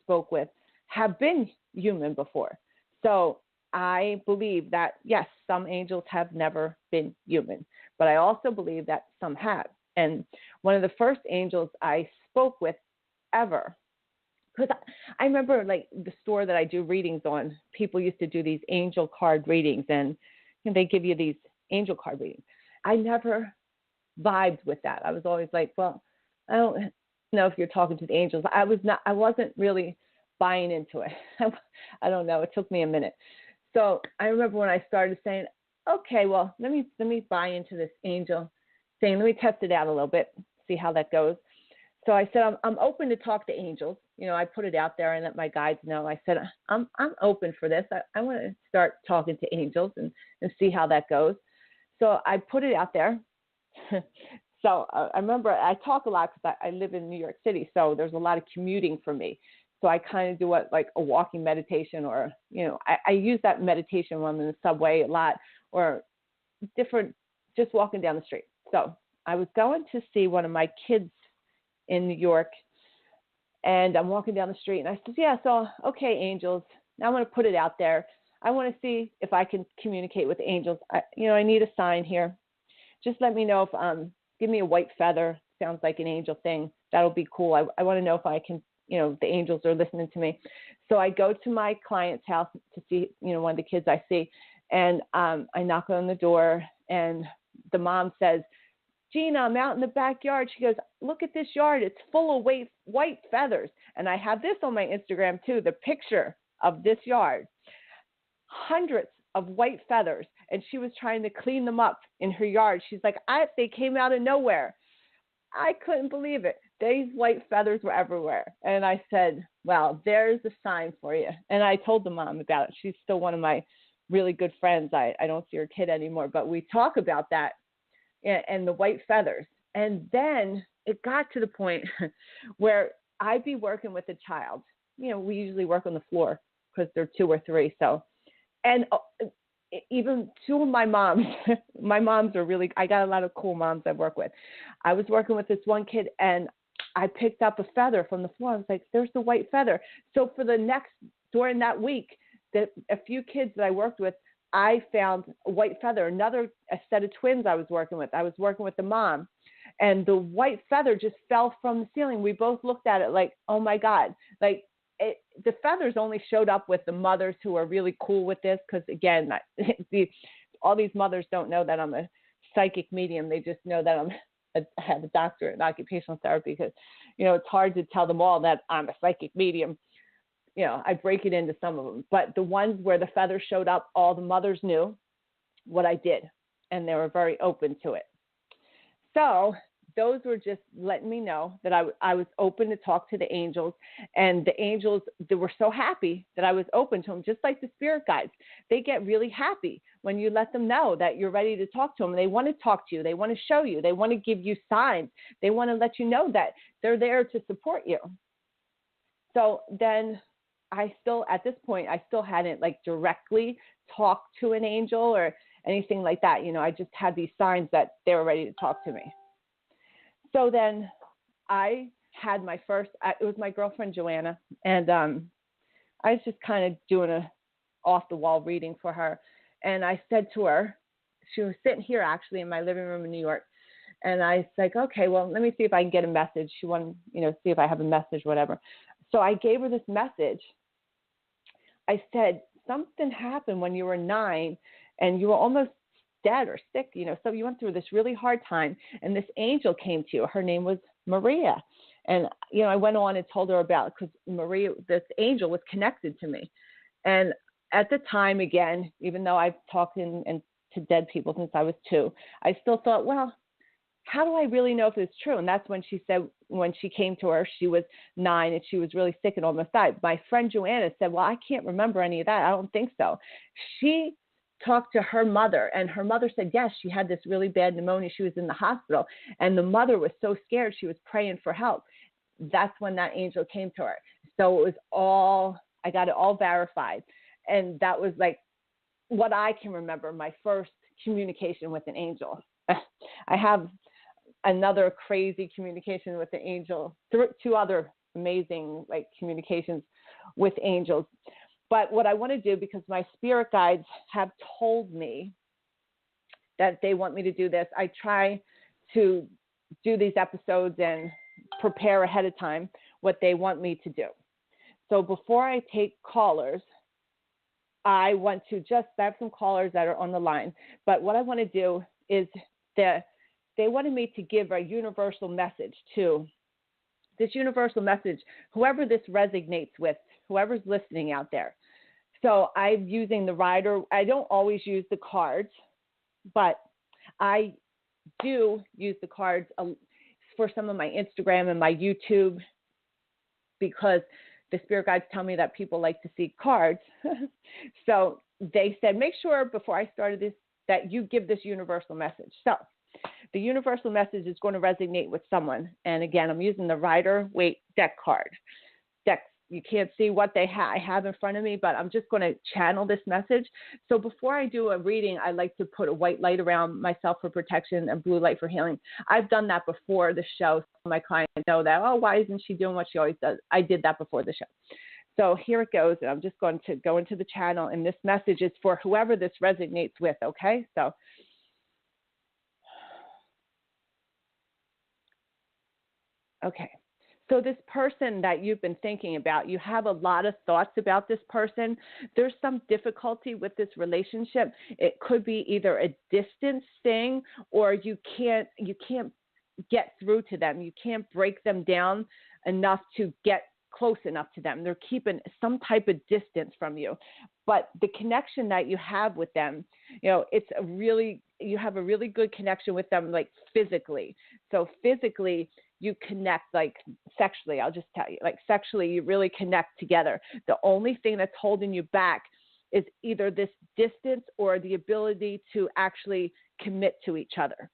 spoke with have been human before. So I believe that, yes, some angels have never been human, but I also believe that some have. And one of the first angels I spoke with ever, because I remember, like, the store that I do readings on, people used to do these angel card readings, and they give you these angel card readings. I never vibed with that. I was always like, well, I don't know if you're talking to the angels. I wasn't really buying into it. I don't know. It took me a minute. So I remember when I started saying, okay, well, let me buy into this angel thing. Let me test it out a little bit, see how that goes. So I said, I'm open to talk to angels. I put it out there and let my guides know. I said, I'm open for this. I want to start talking to angels and see how that goes. So I put it out there. So I remember I talk a lot because I live in New York City, so there's a lot of commuting for me. So I kind of do like a walking meditation, or, I use that meditation when I'm in the subway a lot, or different, just walking down the street. So I was going to see one of my kids in New York, and I'm walking down the street, and I said, yeah, so, okay, angels, now I'm going to put it out there. I want to see if I can communicate with angels. I need a sign here. Just let me know if, give me a white feather. Sounds like an angel thing. That'll be cool. I want to know if I can, the angels are listening to me. So I go to my client's house to see, one of the kids I see, and I knock on the door, and the mom says, Gina, I'm out in the backyard. She goes, look at this yard. It's full of white feathers. And I have this on my Instagram too, the picture of this yard. Hundreds of white feathers, and she was trying to clean them up in her yard. She's like, they came out of nowhere. I couldn't believe it. These white feathers were everywhere. And I said, well, there's a sign for you. And I told the mom about it. She's still one of my really good friends. I don't see her kid anymore, but we talk about that and the white feathers. And then it got to the point where I'd be working with a child. We usually work on the floor because they're 2 or 3. So, and even two of my moms are really, I got a lot of cool moms I work with. I was working with this one kid, and I picked up a feather from the floor. I was like, there's the white feather. So during that week, a few kids that I worked with, I found a white feather. A set of twins I was working with. I was working with the mom, and the white feather just fell from the ceiling. We both looked at it like, oh my God, like the feathers only showed up with the mothers who are really cool with this. Cause again, all these mothers don't know that I'm a psychic medium. They just know that I have a doctorate in occupational therapy, because, it's hard to tell them all that I'm a psychic medium. I break it into some of them, but the ones where the feathers showed up, all the mothers knew what I did, and they were very open to it. So those were just letting me know that I was open to talk to the angels, and the angels, they were so happy that I was open to them, just like the spirit guides. They get really happy when you let them know that you're ready to talk to them. They want to talk to you. They want to show you. They want to give you signs. They want to let you know that they're there to support you. So then at this point, I still hadn't directly talked to an angel or anything like that. I just had these signs that they were ready to talk to me. So then I had my first, it was my girlfriend, Joanna, and I was just kind of doing a off the wall reading for her. And I said to her, she was sitting here actually in my living room in New York. And I was like, okay, well, let me see if I can get a message. She wanted, see if I have a message, whatever. So I gave her this message. I said, something happened when you were 9 and you were almost dead or sick, so you went through this really hard time, and this angel came to you. Her name was Maria. And, I went on and told her about it, because Maria, this angel, was connected to me. And at the time, again, even though I've talked to dead people since I was 2, I still thought, well, how do I really know if it's true? And that's when she said, when she came to her, she was 9 and she was really sick and almost died. My friend Joanna said, well, I can't remember any of that. I don't think so. She talked to her mother, and her mother said, yes, she had this really bad pneumonia. She was in the hospital, and the mother was so scared. She was praying for help. That's when that angel came to her. So it was I got it all verified. And that was what I can remember, my first communication with an angel. I have another crazy communication with the angel, 2 other amazing communications with angels. But what I want to do, because my spirit guides have told me that they want me to do this, I try to do these episodes and prepare ahead of time what they want me to do. So before I take callers, I want to I have some callers that are on the line, but what I want to do is they wanted me to give a universal message to this universal message, whoever this resonates with, whoever's listening out there. So I'm using the rider. I don't always use the cards, but I do use the cards for some of my Instagram and my YouTube, because the spirit guides tell me that people like to see cards. So they said, make sure before I started this that you give this universal message. So the universal message is going to resonate with someone. And again, I'm using the Rider-Waite deck card. Decks, you can't see what I have in front of me, but I'm just going to channel this message. So before I do a reading, I like to put a white light around myself for protection and blue light for healing. I've done that before the show. Some of my clients know that, oh, why isn't she doing what she always does? I did that before the show. So here it goes, and I'm just going to go into the channel, and this message is for whoever this resonates with, okay? So okay. So this person that you've been thinking about, you have a lot of thoughts about this person. There's some difficulty with this relationship. It could be either a distance thing, or you can't get through to them. You can't break them down enough to get close enough to them. They're keeping some type of distance from you. But the connection that you have with them, you have a really good connection with them, physically. So physically, you connect, sexually, I'll just tell you, sexually, you really connect together. The only thing that's holding you back is either this distance or the ability to actually commit to each other.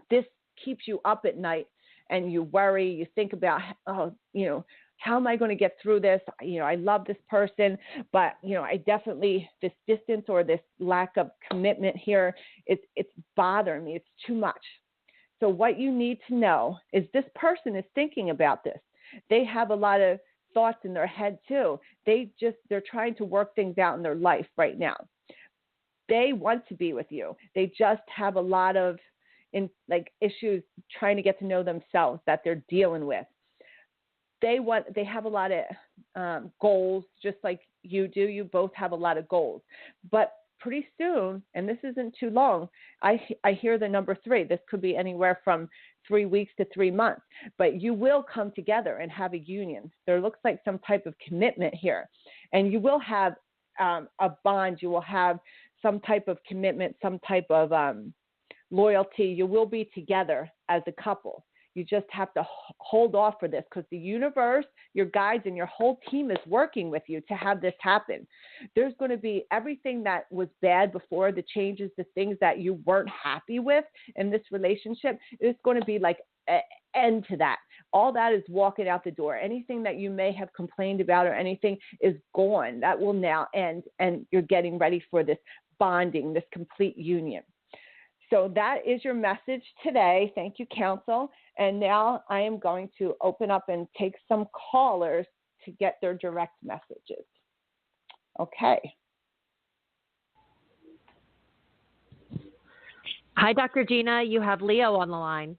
This keeps you up at night, and you worry, you think about, how am I going to get through this? I love this person, but, I definitely, this distance or this lack of commitment here, it's bothering me. It's too much. So what you need to know is this person is thinking about this. They have a lot of thoughts in their head too. They're trying to work things out in their life right now. They want to be with you. They just have a lot of, in like issues trying to get to know themselves that they're dealing with. They have a lot of goals, just like you do. You both have a lot of goals, but pretty soon, and this isn't too long, I hear the number 3. This could be anywhere from 3 weeks to 3 months, but you will come together and have a union. There looks like some type of commitment here, and you will have a bond. You will have some type of commitment, some type of loyalty. You will be together as a couple. You just have to hold off for this, because the universe, your guides, and your whole team is working with you to have this happen. There's going to be everything that was bad before, the changes, the things that you weren't happy with in this relationship. It's going to be like an end to that. All that is walking out the door. Anything that you may have complained about or anything is gone. That will now end, and you're getting ready for this bonding, this complete union. So that is your message today. Thank you, Council. And now I am going to open up and take some callers to get their direct messages. Okay. Hi, Dr. Gina. You have Leo on the line.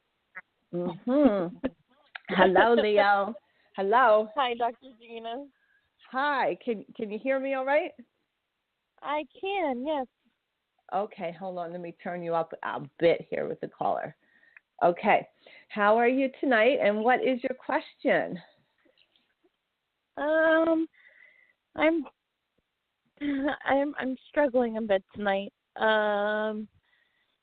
Mm-hmm. Hello, Leo. Hello. Hi, Dr. Gina. Hi. Can you hear me all right? I can, yes. Okay, hold on. Let me turn you up a bit here with the caller. Okay. How are you tonight, and what is your question? I'm struggling a bit tonight.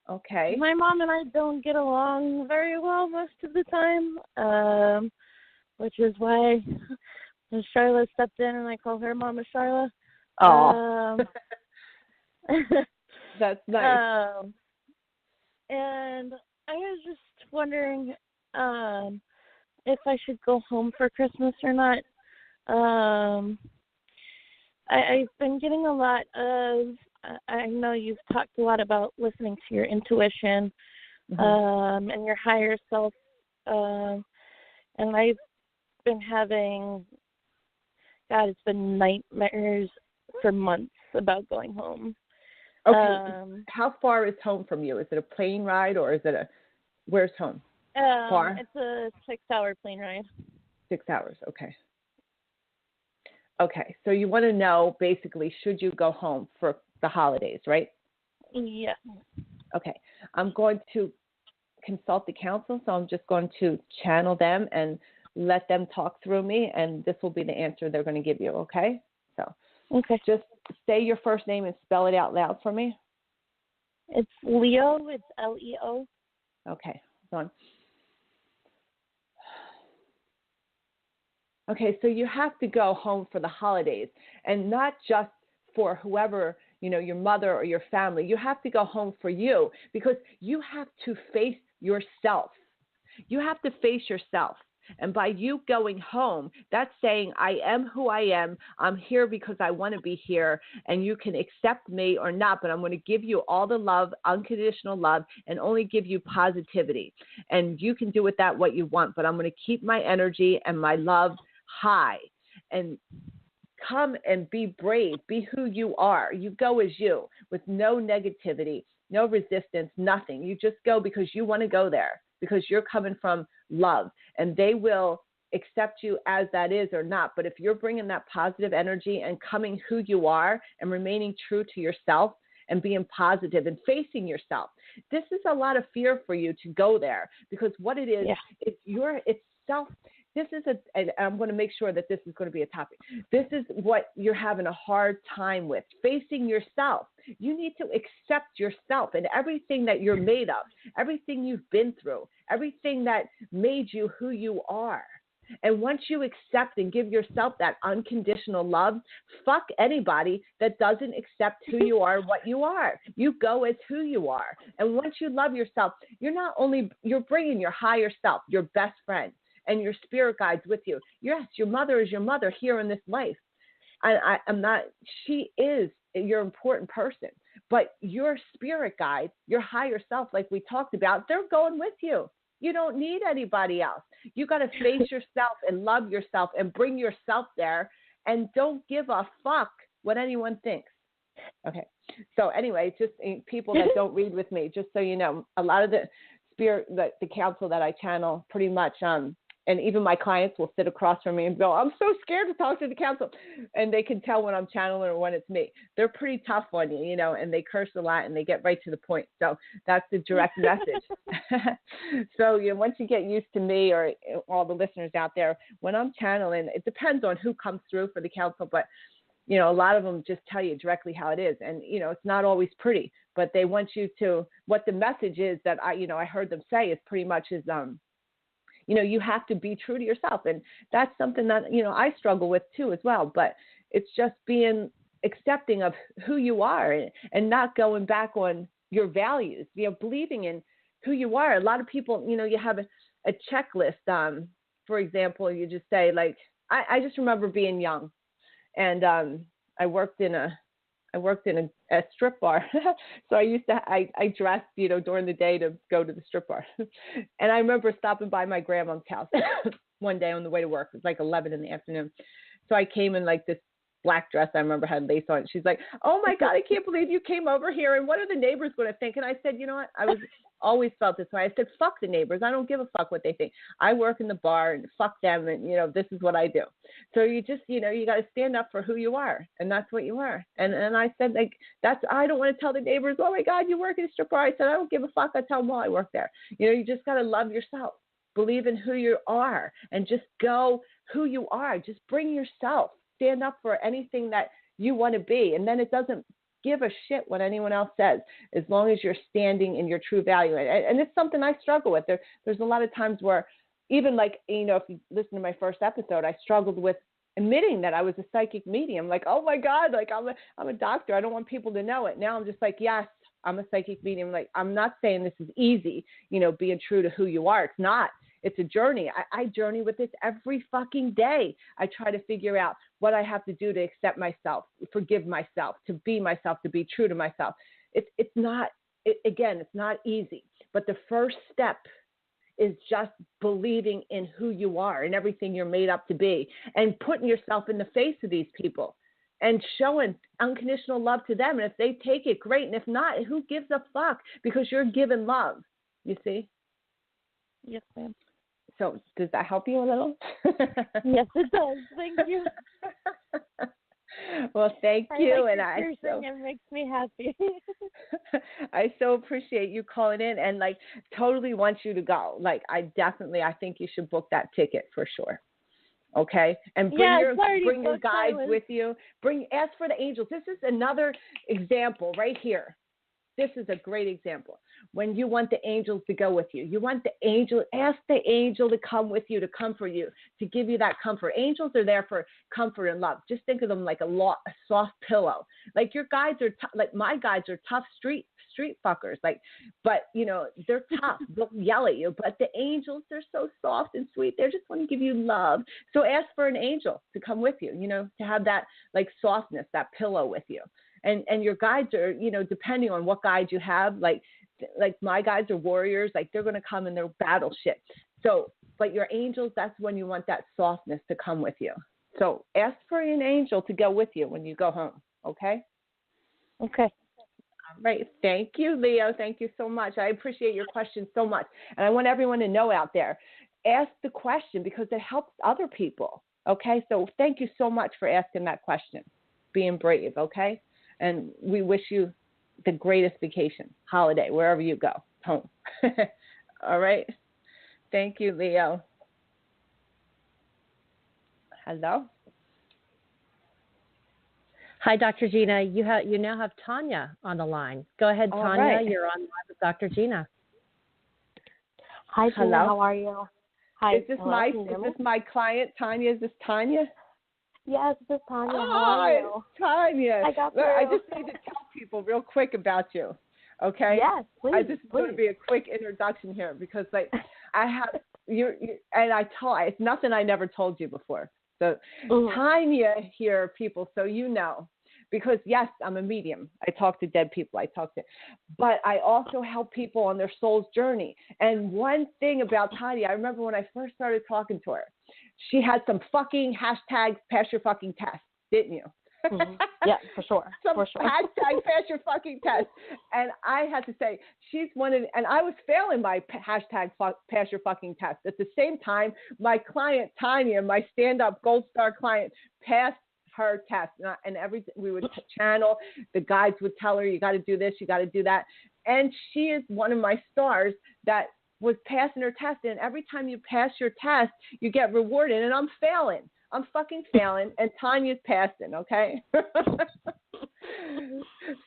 Okay. My mom and I don't get along very well most of the time, which is why Charlotte stepped in, and I call her Mama Charlotte. Oh. That's nice. And I was just wondering if I should go home for Christmas or not. I've been getting a lot of, I know you've talked a lot about listening to your intuition, Mm-hmm. and your higher self, and I've been having, God, it's been nightmares for months about going home. Okay. How far is home from you? Is it a plane ride, or is it where's home? Far? It's a 6-hour plane ride. 6 hours. Okay. Okay. So you want to know, basically, should you go home for the holidays, right? Yeah. Okay. I'm going to consult the council, so I'm just going to channel them and let them talk through me, and this will be the answer they're going to give you, okay? So Okay. just say your first name and spell it out loud for me. It's Leo. It's Leo. Okay, hold on. Okay, so you have to go home for the holidays, and not just for whoever, your mother or your family. You have to go home for you, because you have to face yourself. You have to face yourself. And by you going home, that's saying, I am who I am. I'm here because I want to be here, and you can accept me or not, but I'm going to give you all the love, unconditional love, and only give you positivity. And you can do with that what you want, but I'm going to keep my energy and my love high. And come and be brave. Be who you are. You go as you, with no negativity, no resistance, nothing. You just go because you want to go there, because you're coming from love, and they will accept you as that is or not. But if you're bringing that positive energy and coming who you are and remaining true to yourself and being positive and facing yourself, this is a lot of fear for you to go there, because what it is, it's self. This is and I'm going to make sure that this is going to be a topic. This is what you're having a hard time with, facing yourself. You need to accept yourself and everything that you're made of, everything you've been through, everything that made you who you are. And once you accept and give yourself that unconditional love, fuck anybody that doesn't accept who you are, what you are. You go as who you are. And once you love yourself, you're bringing your higher self, your best friend, and your spirit guides with you. Yes, your mother is your mother here in this life. She is your important person, but your spirit guide, your higher self, like we talked about, they're going with you. You don't need anybody else. You got to face yourself and love yourself and bring yourself there, and don't give a fuck what anyone thinks. Okay. So anyway, just people that don't read with me, just so you know, a lot of spirit, the counsel that I channel pretty much, and even my clients will sit across from me and go, I'm so scared to talk to the counsel. And they can tell when I'm channeling or when it's me. They're pretty tough on you, you know, and they curse a lot and they get right to the point. So that's the direct message. So, you know, once you get used to me or all the listeners out there, when I'm channeling, it depends on who comes through for the counsel, but you know, a lot of them just tell you directly how it is. And, you know, it's not always pretty, but they want you to, what the message is that I heard them say is pretty much is, you know, you have to be true to yourself. And that's something that, you know, I struggle with too as well. But it's just being accepting of who you are and not going back on your values, you know, believing in who you are. A lot of people, you know, you have a checklist. For example, you just say, like, I just remember being young and I worked in a strip bar. So I dressed, you know, during the day to go to the strip bar. And I remember stopping by my grandma's house one day on the way to work. It was like 11 in the afternoon. So I came in like this black dress I remember had lace on it. She's like, oh my God, I can't believe you came over here. And what are the neighbors going to think? And I said, you know what? I was always felt this way. I said, fuck the neighbors. I don't give a fuck what they think. I work in the bar and fuck them. And, you know, this is what I do. So you just, you know, you got to stand up for who you are. And that's what you are. And I said, like, I don't want to tell the neighbors, oh my God, you work in a strip bar. I said, I don't give a fuck. I tell them all I work there. You know, you just got to love yourself. Believe in who you are and just go who you are. Just bring yourself. Stand up for anything that you want to be. And then it doesn't give a shit what anyone else says, as long as you're standing in your true value. And it's something I struggle with. There's a lot of times where even like, you know, if you listen to my first episode, I struggled with admitting that I was a psychic medium. Like, oh my God, like I'm a doctor. I don't want people to know it. Now I'm just like, yes, I'm a psychic medium. Like, I'm not saying this is easy, you know, being true to who you are. It's not. It's a journey. I journey with this every fucking day. I try to figure out what I have to do to accept myself, forgive myself, to be myself, to be true to myself. It's not easy. But the first step is just believing in who you are and everything you're made up to be and putting yourself in the face of these people and showing unconditional love to them. And if they take it, great. And if not, who gives a fuck? Because you're giving love, you see? Yes, ma'am. So does that help you a little? Yes, it does. Thank you. Well, thank you. And it makes me happy. I so appreciate you calling in and like totally want you to go. Like I think you should book that ticket for sure. Okay. And bring your guides with you. Ask for the angels. This is another example right here. This is a great example. When you want the angels to go with you, ask the angel to come with you, to comfort you, to give you that comfort. Angels are there for comfort and love. Just think of them like a soft pillow. Like your guides are, like my guides are tough street fuckers. Like, but you know, they're tough. They'll yell at you. But the angels, they're so soft and sweet. They just want to give you love. So ask for an angel to come with you, you know, to have that like softness, that pillow with you. And your guides are, you know, depending on what guide you have, like my guides are warriors, like they're going to come in their battle shit. So, but your angels, that's when you want that softness to come with you. So ask for an angel to go with you when you go home. Okay? Okay. All right. Thank you, Leo. Thank you so much. I appreciate your question so much. And I want everyone to know out there, ask the question because it helps other people. Okay? So thank you so much for asking that question. Being brave. Okay? And we wish you the greatest vacation, holiday, wherever you go, home. All right. Thank you, Leo. Hello. Hi, Dr. Gina. You now have Tanya on the line. Go ahead, All Tanya. right. You're on live with Dr. Gina. Hi, Gina. Hello. How are you? Hi. Is this my client, Tanya? Is this Tanya? Yes, this is Tanya. Oh, How are you? Tanya. I got I through. just need to tell people real quick about you. Okay? Yes, please. I just want to be a quick introduction here because like I have you and it's nothing I never told you before. So Tanya here, people, so you know. Because yes, I'm a medium. I talk to dead people. But I also help people on their soul's journey. And one thing about Tanya, I remember when I first started talking to her, she had some fucking hashtags, pass your fucking test, didn't you? Yeah, for sure. Hashtag pass your fucking test. And I had to say, she's one of, and I was failing my hashtag pass your fucking test. At the same time, my client, Tanya, my stand-up gold star client, passed her test. And we would channel, the guides would tell her, you got to do this, you got to do that. And she is one of my stars that was passing her test. And every time you pass your test, you get rewarded. And I'm failing. I'm fucking failing. And Tanya's passing, okay?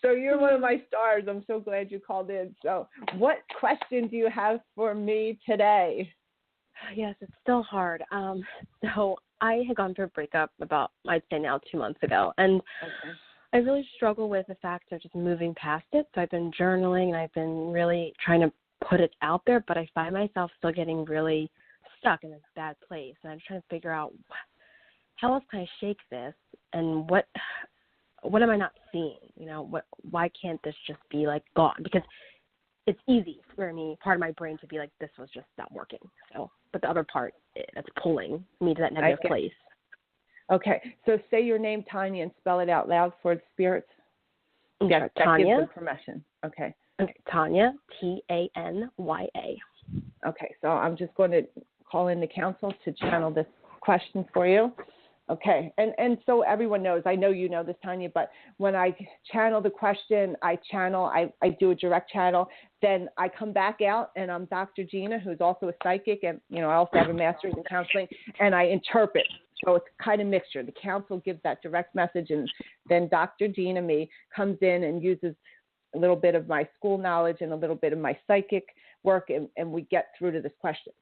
So you're one of my stars. I'm so glad you called in. So what question do you have for me today? Yes, it's still hard. So I had gone through a breakup about, I'd say now, 2 months ago. And I really struggle with the fact of just moving past it. So I've been journaling and I've been really trying to put it out there, but I find myself still getting really stuck in a bad place. And I'm trying to figure out how else can I shake this, and what am I not seeing? You know, why can't this just be like gone? Because it's easy for me, part of my brain, to be like, this was just not working. So, but the other part, that's pulling me to that negative place. Okay, so say your name, Tanya, and spell it out loud for the spirits. Yeah, that Tanya. gives them permission. Okay. Okay, Tanya, Tanya. Okay, so I'm just going to call in the council to channel this question for you. Okay, and so everyone knows, I know you know this, Tanya, but when I channel the question, I do a direct channel, then I come back out, and I'm Dr. Gina, who's also a psychic, and, you know, I also have a master's in counseling, and I interpret. So it's kind of mixture. The council gives that direct message, and then Dr. Gina, me, comes in and uses a little bit of my school knowledge and a little bit of my psychic work, and we get through to this question.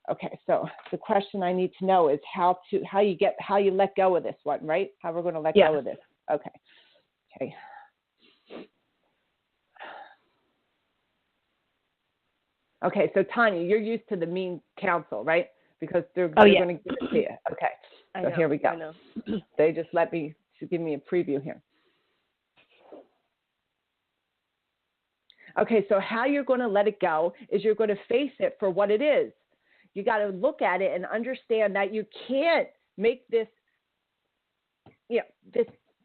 Okay, so the question I need to know is how you let go of this one, right? How we're going to let go of this. Okay. Okay, so Tanya, you're used to the mean council, right? Because they're going to give it to you. Okay, so here we go. I know. They just give me a preview here. Okay, so how you're going to let it go is you're going to face it for what it is. You got to look at it and understand that you can't make this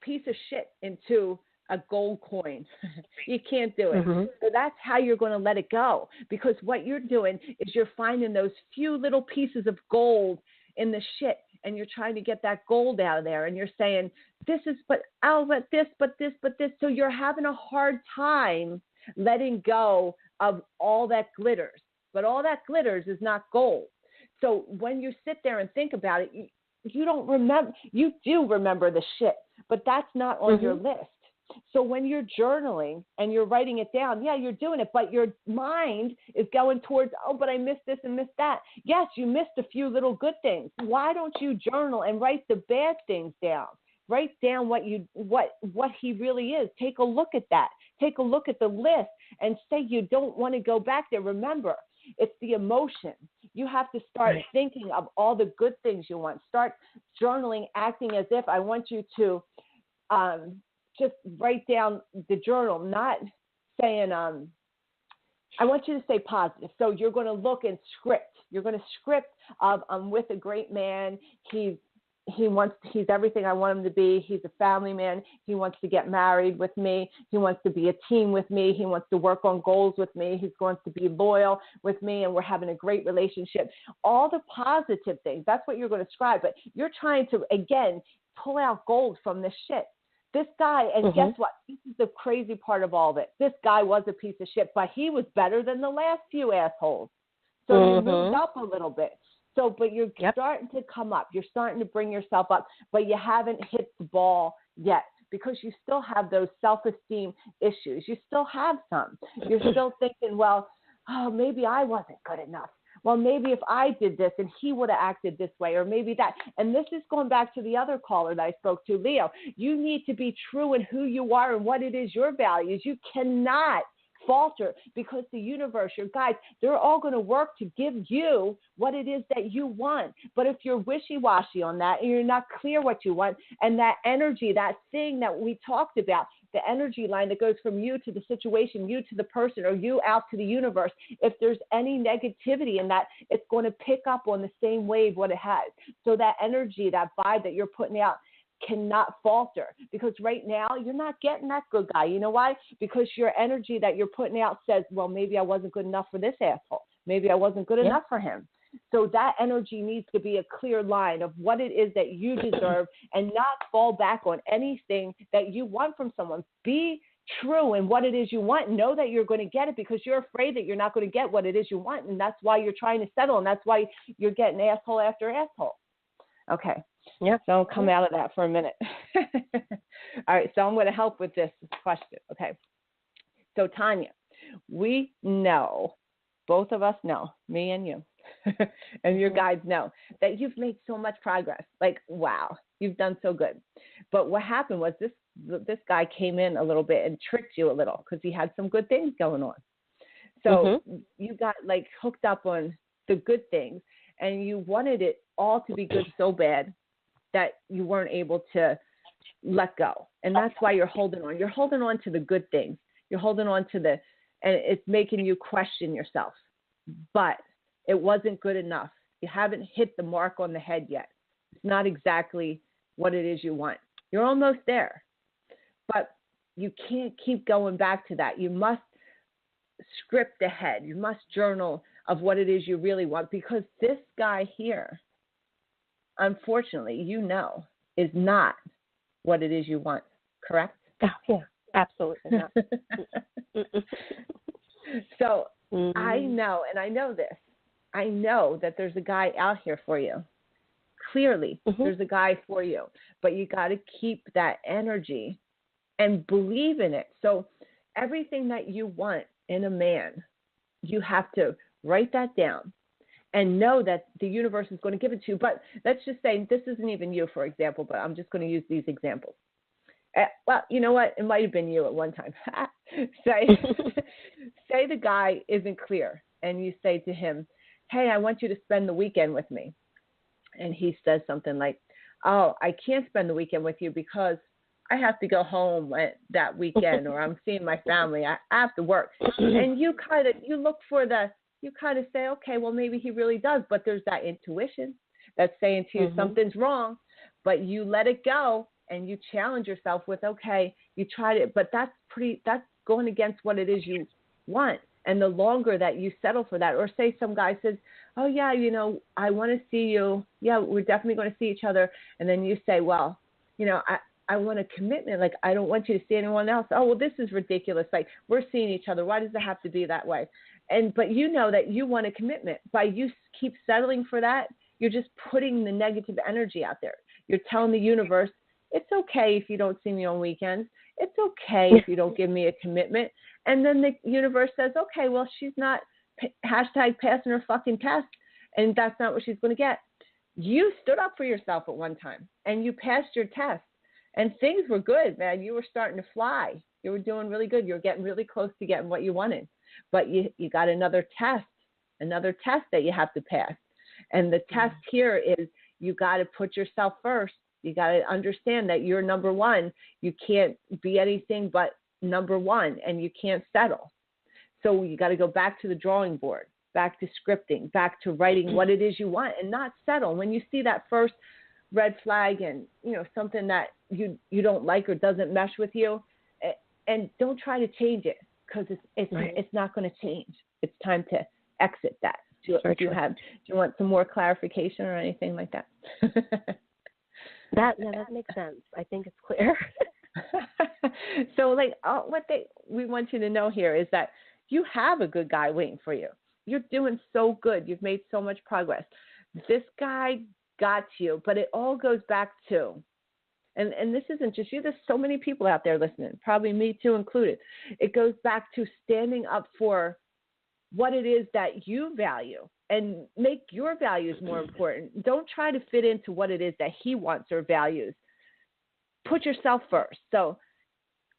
piece of shit into a gold coin. You can't do it. Mm-hmm. So that's how you're going to let it go, because what you're doing is you're finding those few little pieces of gold in the shit, and you're trying to get that gold out of there, and you're saying, this is, but this. So you're having a hard time letting go of all that glitters. But all that glitters is not gold. So when you sit there and think about it, you don't remember. You do remember the shit, but that's not on your list. So when you're journaling and you're writing it down, you're doing it, but your mind is going towards, but I missed this and missed that. Yes, you missed a few little good things. Why don't you journal and write the bad things down? Write down what he really is. Take a look at that. Take a look at the list and say you don't want to go back there. Remember, it's the emotion. You have to start thinking of all the good things you want. Start journaling, acting as if I want you to just write down the journal, not saying, I want you to say positive. So you're going to look and script. You're going to script of, I'm with a great man. He's everything I want him to be. He's a family man. He wants to get married with me. He wants to be a team with me. He wants to work on goals with me. He wants to be loyal with me, and we're having a great relationship. All the positive things, that's what you're going to describe. But you're trying to, again, pull out gold from this shit. This guy, and guess what? This is the crazy part of all this. This guy was a piece of shit, but he was better than the last few assholes. So you moved up a little bit. So, but you're starting to come up. You're starting to bring yourself up, but you haven't hit the ball yet because you still have those self-esteem issues. You still have some. You're still thinking, well, maybe I wasn't good enough. Well, maybe if I did this and he would have acted this way, or maybe that. And this is going back to the other caller that I spoke to, Leo. You need to be true in who you are and what it is, your values. You cannot falter, because the universe, your guides, they're all going to work to give you what it is that you want. But if you're wishy-washy on that and you're not clear what you want, and that energy, that thing that we talked about, the energy line that goes from you to the situation, you to the person, or you out to the universe, if there's any negativity in that, it's going to pick up on the same wave what it has. So that energy, that vibe that you're putting out, cannot falter, because right now you're not getting that good guy. You know why? Because your energy that you're putting out says, well, maybe I wasn't good enough for this asshole. Maybe I wasn't good enough for him. So that energy needs to be a clear line of what it is that you deserve, and not fall back on anything that you want from someone. Be true in what it is you want. Know that you're going to get it, because you're afraid that you're not going to get what it is you want. And that's why you're trying to settle. And that's why you're getting asshole after asshole. Okay. Yeah. So I'll come out of that for a minute. All right. So I'm going to help with this question. Okay. So Tanya, we know, both of us know, me and you, and your guides know, that you've made so much progress. Like, wow, you've done so good. But what happened was this guy came in a little bit and tricked you a little, because he had some good things going on. So you got like hooked up on the good things, and you wanted it all to be good so bad that you weren't able to let go. And that's why you're holding on. You're holding on to the good things. You're holding on to and it's making you question yourself. But it wasn't good enough. You haven't hit the mark on the head yet. It's not exactly what it is you want. You're almost there. But you can't keep going back to that. You must script ahead. You must journal of what it is you really want, because this guy here, unfortunately, is not what it is you want. Correct? Oh, yeah, absolutely not. So I know, and I know this. I know that there's a guy out here for you. Clearly, there's a guy for you. But you got to keep that energy and believe in it. So everything that you want in a man, you have to write that down and know that the universe is going to give it to you. But let's just say this isn't even you, for example, but I'm just going to use these examples. Well, you know what? It might have been you at one time. Say the guy isn't clear, and you say to him, hey, I want you to spend the weekend with me. And he says something like, oh, I can't spend the weekend with you because I have to go home that weekend, or I'm seeing my family. I have to work. And you kind of say, okay, well, maybe he really does. But there's that intuition that's saying to you, something's wrong, but you let it go and you challenge yourself with, okay, you tried it, but that's going against what it is you want. And the longer that you settle for that, or say some guy says, oh yeah, I want to see you. Yeah, we're definitely going to see each other. And then you say, well, I want a commitment. Like, I don't want you to see anyone else. Oh, well, this is ridiculous. Like, we're seeing each other. Why does it have to be that way? But you know that you want a commitment. By you keep settling for that, you're just putting the negative energy out there. You're telling the universe, it's okay if you don't see me on weekends. It's okay if you don't give me a commitment. And then the universe says, okay, well, she's not passing her fucking test, and that's not what she's going to get. You stood up for yourself at one time, and you passed your test. And things were good, man. You were starting to fly. You were doing really good. You were getting really close to getting what you wanted. But you got another test that you have to pass. And the test here is you got to put yourself first. You got to understand that you're number one. You can't be anything but number one, and you can't settle. So you got to go back to the drawing board, back to scripting, back to writing what it is you want, and not settle. When you see that first red flag and something that you don't like or doesn't mesh with you, and don't try to change it, because it's not going to change. It's time to exit that. Do you want some more clarification or anything like that? That makes sense. I think it's clear. So we want you to know here is that you have a good guy waiting for you. You're doing so good. You've made so much progress. This guy got you, but it all goes back to, and this isn't just you, there's so many people out there listening, probably me too included. It goes back to standing up for what it is that you value and make your values more important. Don't try to fit into what it is that he wants or values. Put yourself first. So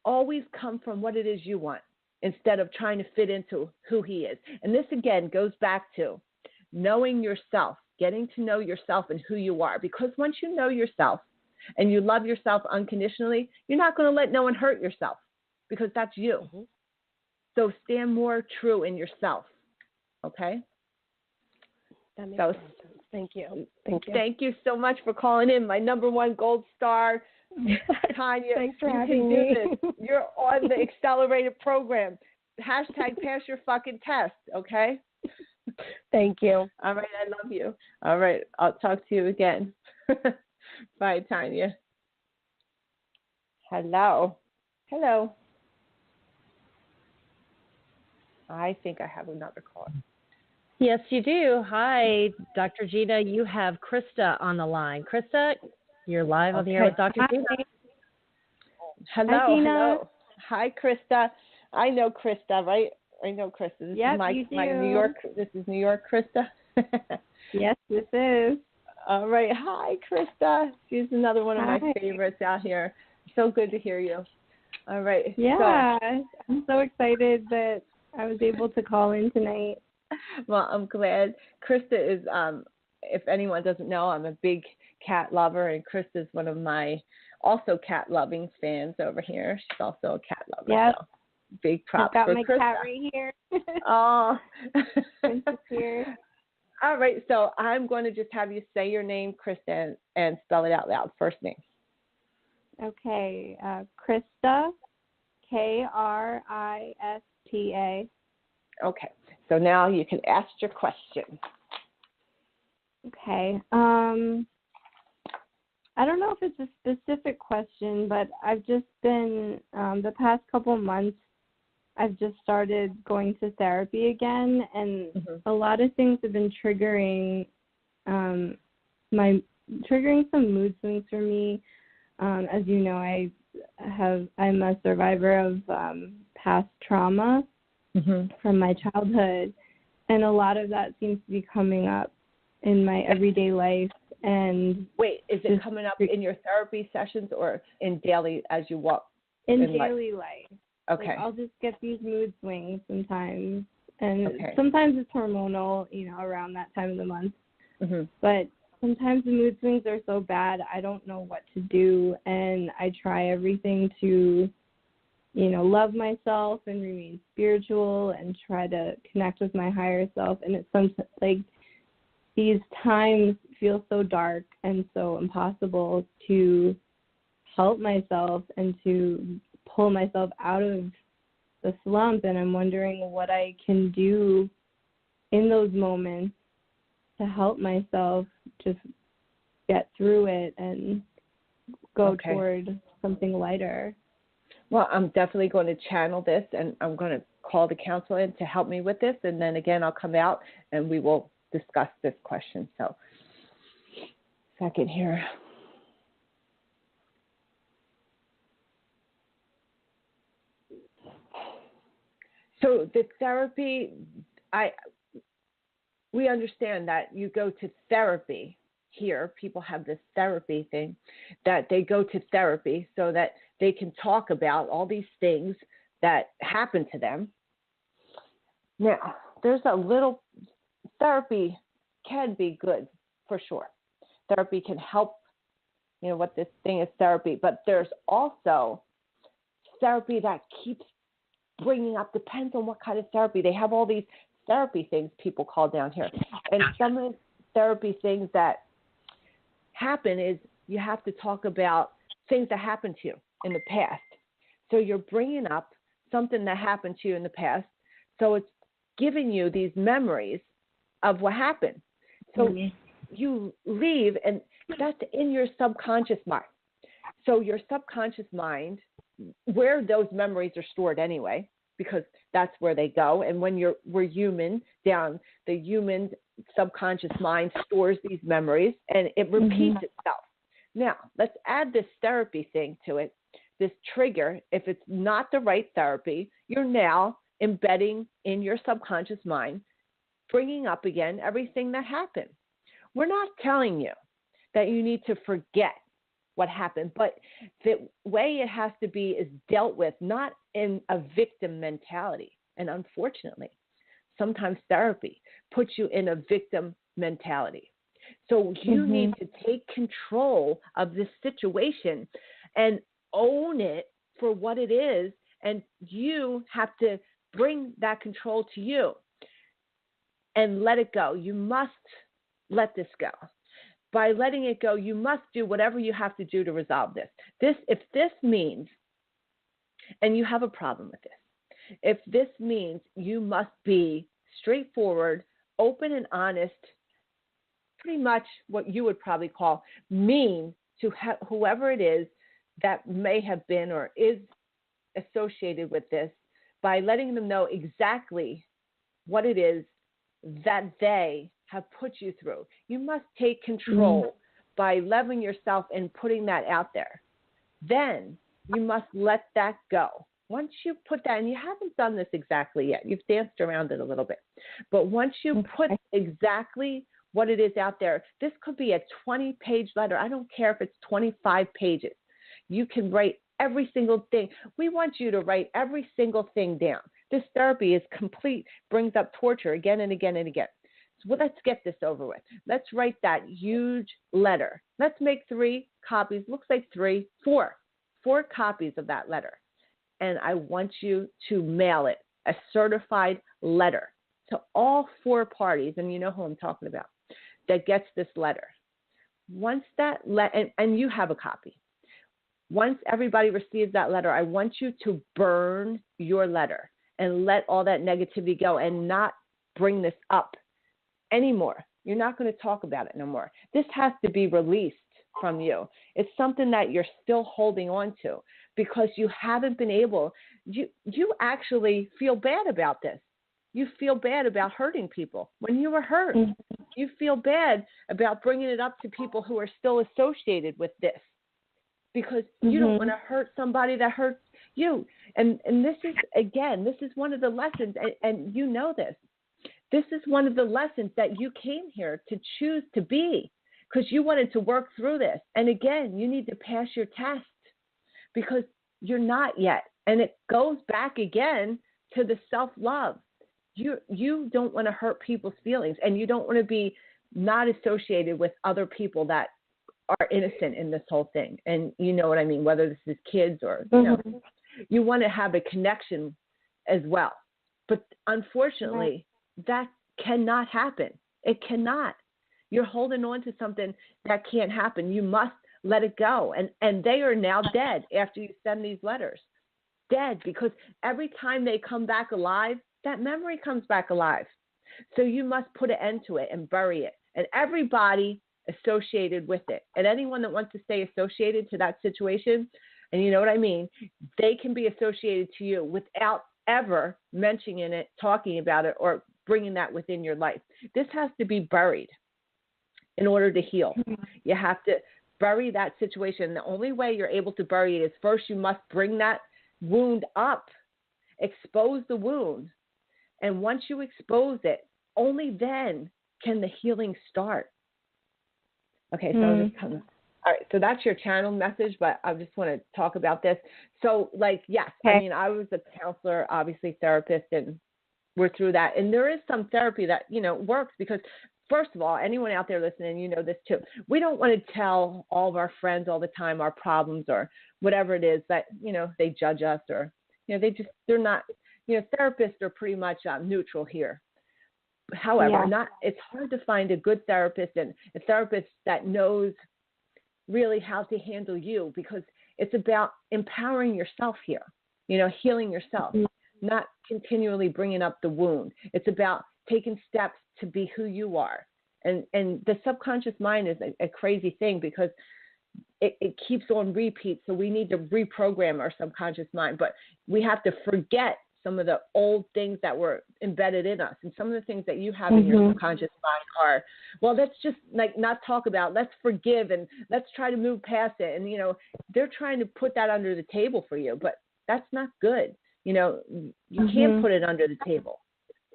always come from what it is you want instead of trying to fit into who he is. And this, again, goes back to knowing yourself, getting to know yourself and who you are. Because once you know yourself and you love yourself unconditionally, you're not going to let no one hurt yourself, because that's you. So stand more true in yourself. Okay? That makes Thank you. Thank you so much for calling in. My number one gold star, Tanya. Thanks for you having can me. do this. You're on the accelerated program. Hashtag pass your fucking test, okay? Thank you. All right, I love you. All right, I'll talk to you again. Bye, Tanya. Hello. I think I have another call. Yes, you do. Hi, Dr. Gina. You have Krista on the line. Krista, you're live on the air with Dr. Gina. Hello. Hi, Gina. Hello. Hi, Krista. I know Krista, right? I know Krista. This Yep, is my you do. New York. This is New York, Krista. Yes, this is. All right. Hi, Krista. She's another one of my Hi. favorites out here. So good to hear you. All right. Yeah, I'm so excited that I was able to call in tonight. Well, I'm glad. Krista is, if anyone doesn't know, I'm a big cat lover, and Krista's one of my also cat-loving fans over here. She's also a cat lover. Yep. So big props I've got for my Krista. cat right here. Oh. Princess here. All right, so I'm going to just have you say your name, Krista, and spell it out loud. First name. Okay, Krista, Krista. Okay, so now you can ask your question. Okay. I don't know if it's a specific question, but I've just been, the past couple of months, I've just started going to therapy again, and a lot of things have been triggering some mood swings for me. As you know, I'm a survivor of past trauma from my childhood, and a lot of that seems to be coming up in my everyday life. And wait, is it coming up in your therapy sessions or in daily as you walk? In daily life. Okay. Like, I'll just get these mood swings sometimes, and sometimes it's hormonal, around that time of the month. But sometimes the mood swings are so bad, I don't know what to do, and I try everything to, love myself and remain spiritual and try to connect with my higher self. And it's sometimes like these times feel so dark and so impossible to help myself and to pull myself out of the slump. And I'm wondering what I can do in those moments to help myself just get through it and go toward something lighter. Well, I'm definitely going to channel this, and I'm going to call the counselor in to help me with this, and then again I'll come out and we will discuss this question. So, second here. So the therapy, we understand that you go to therapy here. People have this therapy thing that they go to therapy so that they can talk about all these things that happen to them. Now, there's a little therapy can be good for sure. Therapy can help, what this thing is therapy, but there's also therapy that keeps bringing up, depends on what kind of therapy. They have all these therapy things people call down here. And some of the therapy things that happen is you have to talk about things that happened to you in the past. So you're bringing up something that happened to you in the past. So it's giving you these memories of what happened. So you leave, and that's in your subconscious mind. So your subconscious mind, where those memories are stored anyway, because that's where they go. And when we're human, the human subconscious mind stores these memories, and it repeats itself. Now, let's add this therapy thing to it, this trigger. If it's not the right therapy, you're now embedding in your subconscious mind, bringing up again everything that happened. We're not telling you that you need to forget what happened, but the way it has to be is dealt with, not in a victim mentality. And unfortunately, sometimes therapy puts you in a victim mentality. So you need to take control of this situation and own it for what it is, and you have to bring that control to you and let it go. You must let this go. By letting it go, you must do whatever you have to do to resolve this. If this means, and you have a problem with this, if this means you must be straightforward, open and honest, pretty much what you would probably call mean to whoever it is that may have been or is associated with this, by letting them know exactly what it is that they have put you through. You must take control by leveling yourself and putting that out there. Then you must let that go. Once you put that, and you haven't done this exactly yet, you've danced around it a little bit, but once you put exactly what it is out there, this could be a 20-page letter. I don't care if it's 25 pages. You can write every single thing. We want you to write every single thing down. This therapy is complete, brings up torture again and again and again. So let's get this over with. Let's write that huge letter. Let's make 3 copies. Looks like 4 copies of that letter. And I want you to mail it, a certified letter, to all 4 parties, and you know who I'm talking about, that gets this letter. Once that and you have a copy. Once everybody receives that letter, I want you to burn your letter and let all that negativity go and not bring this up anymore. You're not going to talk about it no more. This has to be released from you. It's something that you're still holding on to because you haven't been able, you actually feel bad about this. You feel bad about hurting people. When you were hurt, you feel bad about bringing it up to people who are still associated with this because you don't want to hurt somebody that hurts you. And this is, again, this is one of the lessons, and you know this. This is one of the lessons that you came here to choose to be because you wanted to work through this. And again, you need to pass your test because you're not yet. And it goes back again to the self-love. You don't want to hurt people's feelings, and you don't want to be not associated with other people that are innocent in this whole thing. And you know what I mean, whether this is kids or, you know, you want to have a connection as well. But unfortunately, that cannot happen. It cannot. You're holding on to something that can't happen. You must let it go. And they are now dead after you send these letters. Dead, because every time they come back alive, that memory comes back alive. So you must put an end to it and bury it. And everybody associated with it. And anyone that wants to stay associated to that situation, and you know what I mean, they can be associated to you without ever mentioning it, talking about it, or bringing that within your life. This has to be buried in order to heal. You have to bury that situation. The only way you're able to bury it is first you must bring that wound up, expose the wound. And once you expose it, only then can the healing start. Okay, so I'm just coming. All right, so that's your channel message, but I just want to talk about this. So, like, yes, I mean, I was a counselor, obviously therapist, and we're through that. And there is some therapy that, you know, works because, first of all, anyone out there listening, you know this too. We don't want to tell all of our friends all the time our problems or whatever it is that, you know, they judge us or, you know, they're not, you know, therapists are pretty much neutral here. However, it's hard to find a good therapist and a therapist that knows really how to handle you because it's about empowering yourself here, you know, healing yourself, not continually bringing up the wound. It's about taking steps to be who you are. And the subconscious mind is a crazy thing because it keeps on repeat. So we need to reprogram our subconscious mind, but we have to forget some of the old things that were embedded in us. And some of the things that you have in your subconscious mind are, well, let's just like not talk about, let's forgive and let's try to move past it. And, you know, they're trying to put that under the table for you, but that's not good. You know, you can't put it under the table.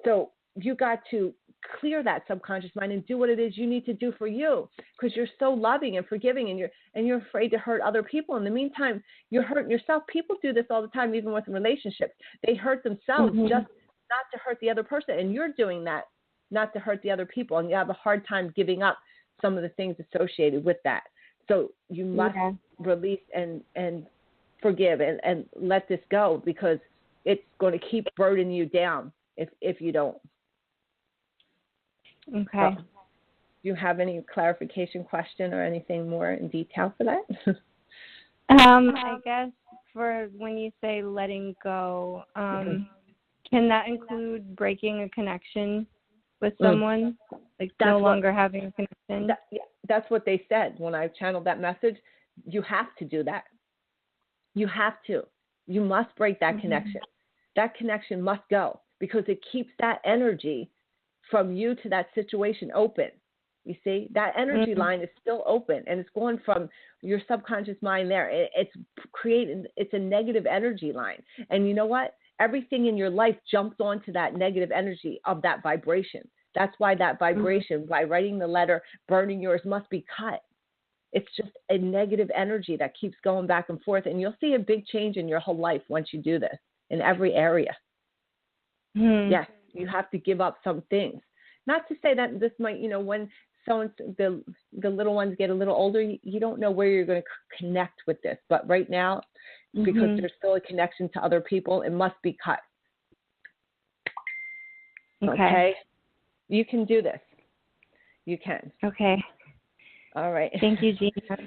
So you got to clear that subconscious mind and do what it is you need to do for you because you're so loving and forgiving and you're afraid to hurt other people. In the meantime, you're hurting yourself. People do this all the time, even with relationships. They hurt themselves just not to hurt the other person. And you're doing that not to hurt the other people. And you have a hard time giving up some of the things associated with that. So you must release and forgive and let this go because it's going to keep burdening you down if you don't. Okay. you have any clarification question or anything more in detail for that? I guess for when you say letting go, can that include breaking a connection with someone? Like no longer having a connection? That's what they said when I channeled that message. You have to do that. You have to. You must break that connection. That connection must go because it keeps that energy from you to that situation open. You see, that energy line is still open, and it's going from your subconscious mind there. It's a negative energy line. And you know what? Everything in your life jumps onto that negative energy of that vibration. That's why that vibration, by writing the letter, burning yours, must be cut. It's just a negative energy that keeps going back and forth. And you'll see a big change in your whole life once you do this in every area. Yes, you have to give up some things. Not to say that this might, when the little ones get a little older, you don't know where you're going to connect with this. But right now, because there's still a connection to other people, it must be cut. Okay? You can do this. You can. Okay. All right. Thank you, Gina.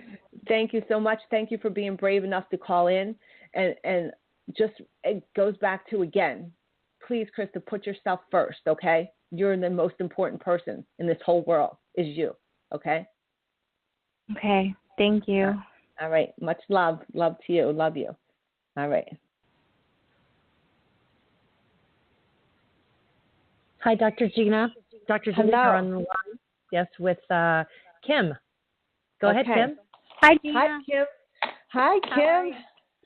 Thank you so much. Thank you for being brave enough to call in. And just, it goes back to, again, please, Krista, put yourself first, okay? You're the most important person in this whole world is you, okay? Okay. Thank you. All right. Much love. Love to you. Love you. All right. Hi, Dr. Gina. Dr. Gina, you're on the line. Yes, with Kim. Go ahead, Kim. Hi, Gina. Hi, Kim. Hi, Kim.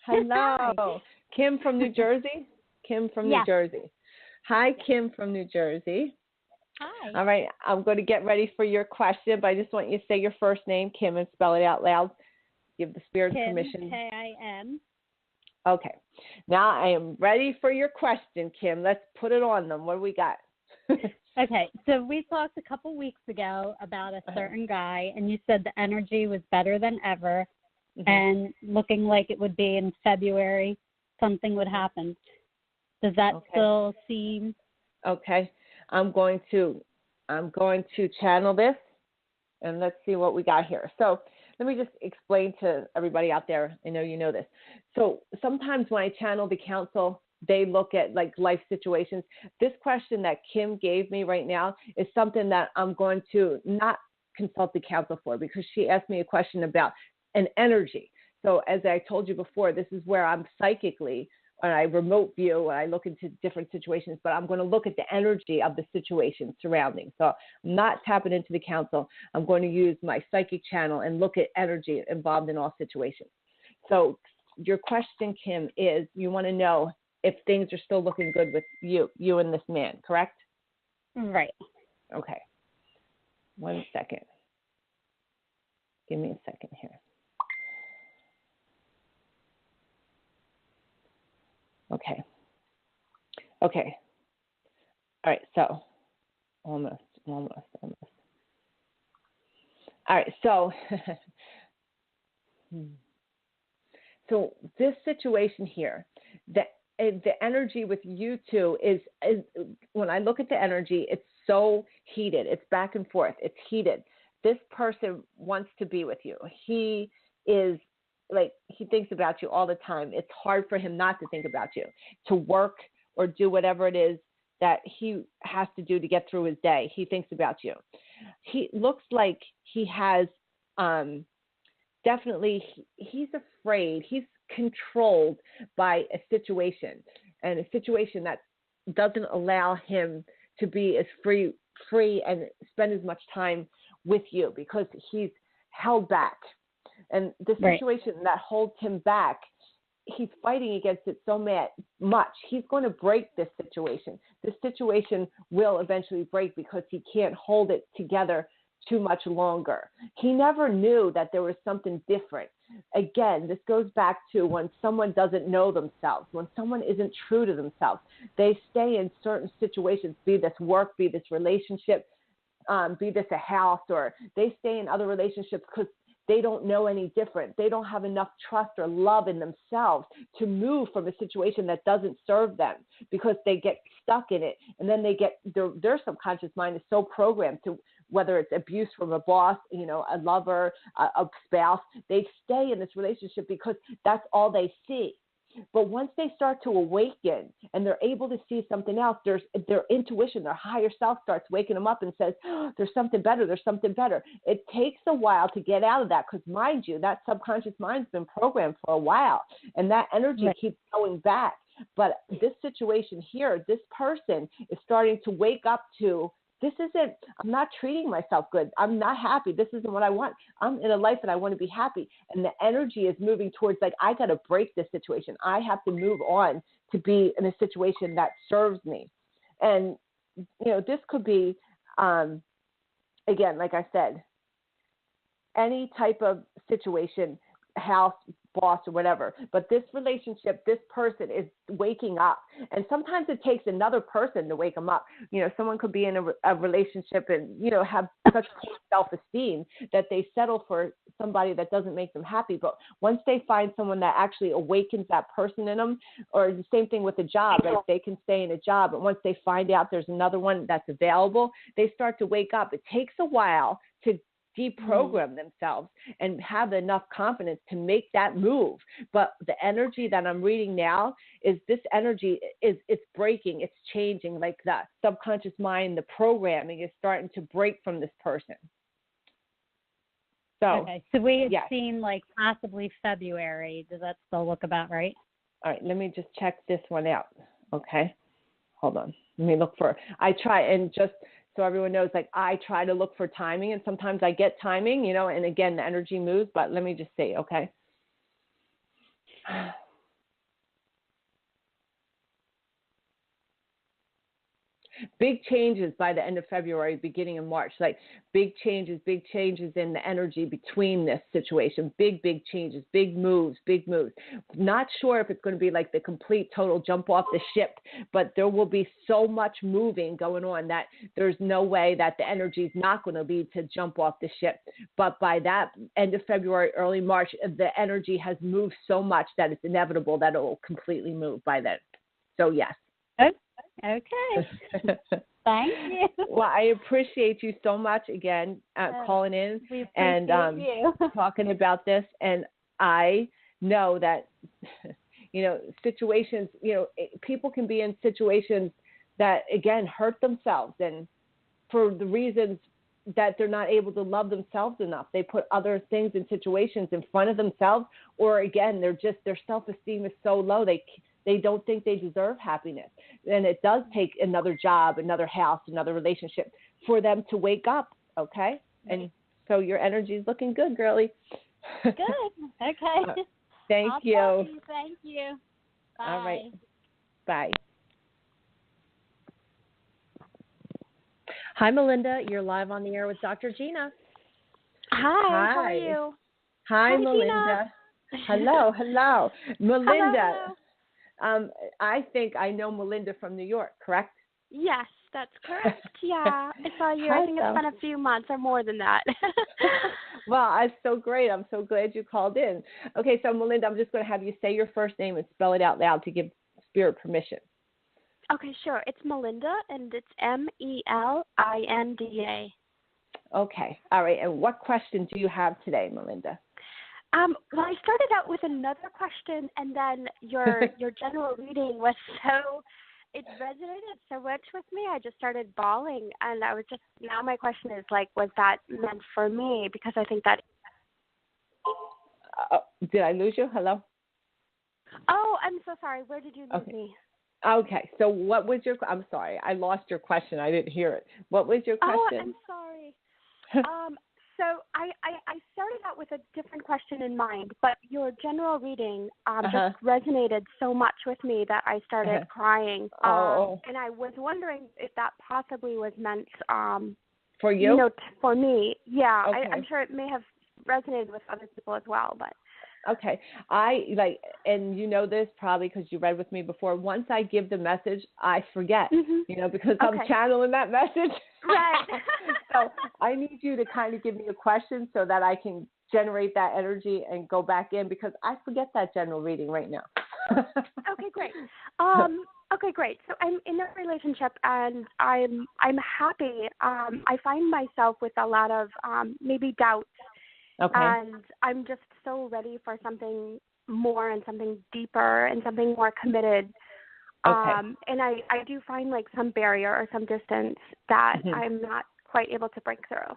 Hello. Hi. Kim from New Jersey? Kim from New Jersey. Hi, Kim from New Jersey. Hi. All right. I'm going to get ready for your question, but I just want you to say your first name, Kim, and spell it out loud. Give the spirit permission. Kim. Okay. Now I am ready for your question, Kim. Let's put it on them. What do we got? Okay. So we talked a couple weeks ago about a certain guy, and you said the energy was better than ever, and looking like it would be in February, something would happen. Does that still seem? Okay. I'm going to channel this, and let's see what we got here. So let me just explain to everybody out there. I know you know this. So sometimes when I channel the council, they look at like life situations. This question that Kim gave me right now is something that I'm going to not consult the council for, because she asked me a question about an energy. So as I told you before, this is where I'm psychically, when I remote view, when I look into different situations, but I'm going to look at the energy of the situation surrounding. So I'm not tapping into the council. I'm going to use my psychic channel and look at energy involved in all situations. So your question, Kim, is you want to know if things are still looking good with you and this man, correct? Right. Okay. 1 second. Give me a second here. Okay. All right, so almost. All right, so so this situation here, the energy with you two is when I look at the energy, it's so heated. It's back and forth. It's heated. This person wants to be with you. He is like, he thinks about you all the time. It's hard for him not to think about you, to work or do whatever it is that he has to do to get through his day. He thinks about you. He looks like he has definitely, he's afraid. He's controlled by a situation, and a situation that doesn't allow him to be as free and spend as much time with you, because he's held back. And the situation that holds him back, he's fighting against it so much. He's going to break this situation. This situation will eventually break because he can't hold it together too much longer. He never knew that there was something different. Again, this goes back to when someone doesn't know themselves, when someone isn't true to themselves. They stay in certain situations, be this work, be this relationship, be this a house, or they stay in other relationships because they don't know any different. They don't have enough trust or love in themselves to move from a situation that doesn't serve them, because they get stuck in it. And then they get, their subconscious mind is so programmed to, whether it's abuse from a boss, a lover, a spouse, they stay in this relationship because that's all they see. But once they start to awaken and they're able to see something else, their intuition, their higher self starts waking them up and says, oh, there's something better, there's something better. It takes a while to get out of that, because mind you, that subconscious mind's been programmed for a while, and that energy keeps going back. But this situation here, this person is starting to wake up to, I'm not treating myself good. I'm not happy. This isn't what I want. I'm in a life that I want to be happy. And the energy is moving towards, like, I got to break this situation. I have to move on to be in a situation that serves me. And, this could be, again, like I said, any type of situation, house, boss, or whatever. But this relationship, this person is waking up. And sometimes it takes another person to wake them up. Someone could be in a relationship and, have such poor self-esteem that they settle for somebody that doesn't make them happy. But once they find someone that actually awakens that person in them, or the same thing with a job, like they can stay in a job, but once they find out there's another one that's available, they start to wake up. It takes a while to deprogram themselves and have enough confidence to make that move. But the energy that I'm reading now is, this energy it's breaking, it's changing, like the subconscious mind, the programming is starting to break from this person. So we had seen like possibly February. Does that still look about right? All right, let me just check this one out. Okay, hold on. Let me look I try, and just so everyone knows, like, I try to look for timing, and sometimes I get timing, and again, the energy moves, but let me just see, okay? Big changes by the end of February, beginning of March, like big changes in the energy between this situation, big changes, big moves. Not sure if it's going to be like the complete total jump off the ship, but there will be so much moving going on that there's no way that the energy is not going to be to jump off the ship. But by that end of February, early March, the energy has moved so much that it's inevitable that it will completely move by then. So yes. Okay. Thank you. Well, I appreciate you so much again calling in and talking about this. And I know that, situations, people can be in situations that, again, hurt themselves, and for the reasons that they're not able to love themselves enough. They put other things and situations in front of themselves, or again, their self-esteem is so low they don't think they deserve happiness. And it does take another job, another house, another relationship for them to wake up, okay? And so your energy is looking good, girlie. Good. Okay. Thank you. Thank you. Bye. All right. Bye. Hi, Melinda. You're live on the air with Dr. Gina. Hi. How are you? Hi, Melinda. Hello. Melinda. Hello. I think I know Melinda from New York, correct? Yes, that's correct. Yeah, I saw you. I think it's been a few months or more than that. Well, that's so great. I'm so glad you called in. Okay, so Melinda, I'm just going to have you say your first name and spell it out loud to give Spirit permission. Okay, sure. It's Melinda, and it's Melinda. Okay, all right. And what question do you have today, Melinda? Well, I started out with another question, and then your general reading was it resonated so much with me. I just started bawling, and now my question is, like, was that meant for me? Because I think that. Did I lose you? Hello? Oh, I'm so sorry. Where did you lose me? Okay, so what was I'm sorry, I lost your question. I didn't hear it. What was your question? Oh, I'm sorry. So I started out with a different question in mind, but your general reading just resonated so much with me that I started crying. And I was wondering if that possibly was meant for you? For me. Yeah, okay. I'm sure it may have resonated with other people as well, but. Okay. And you know this probably because you read with me before. Once I give the message, I forget, because I'm channeling that message. Right. So I need you to kind of give me a question so that I can generate that energy and go back in, because I forget that general reading right now. Okay, great. Okay, great. So I'm in a relationship and I'm happy. I find myself with a lot of maybe doubts. Okay. And I'm just so ready for something more and something deeper and something more committed. Okay. And I do find like some barrier or some distance that I'm not quite able to break through.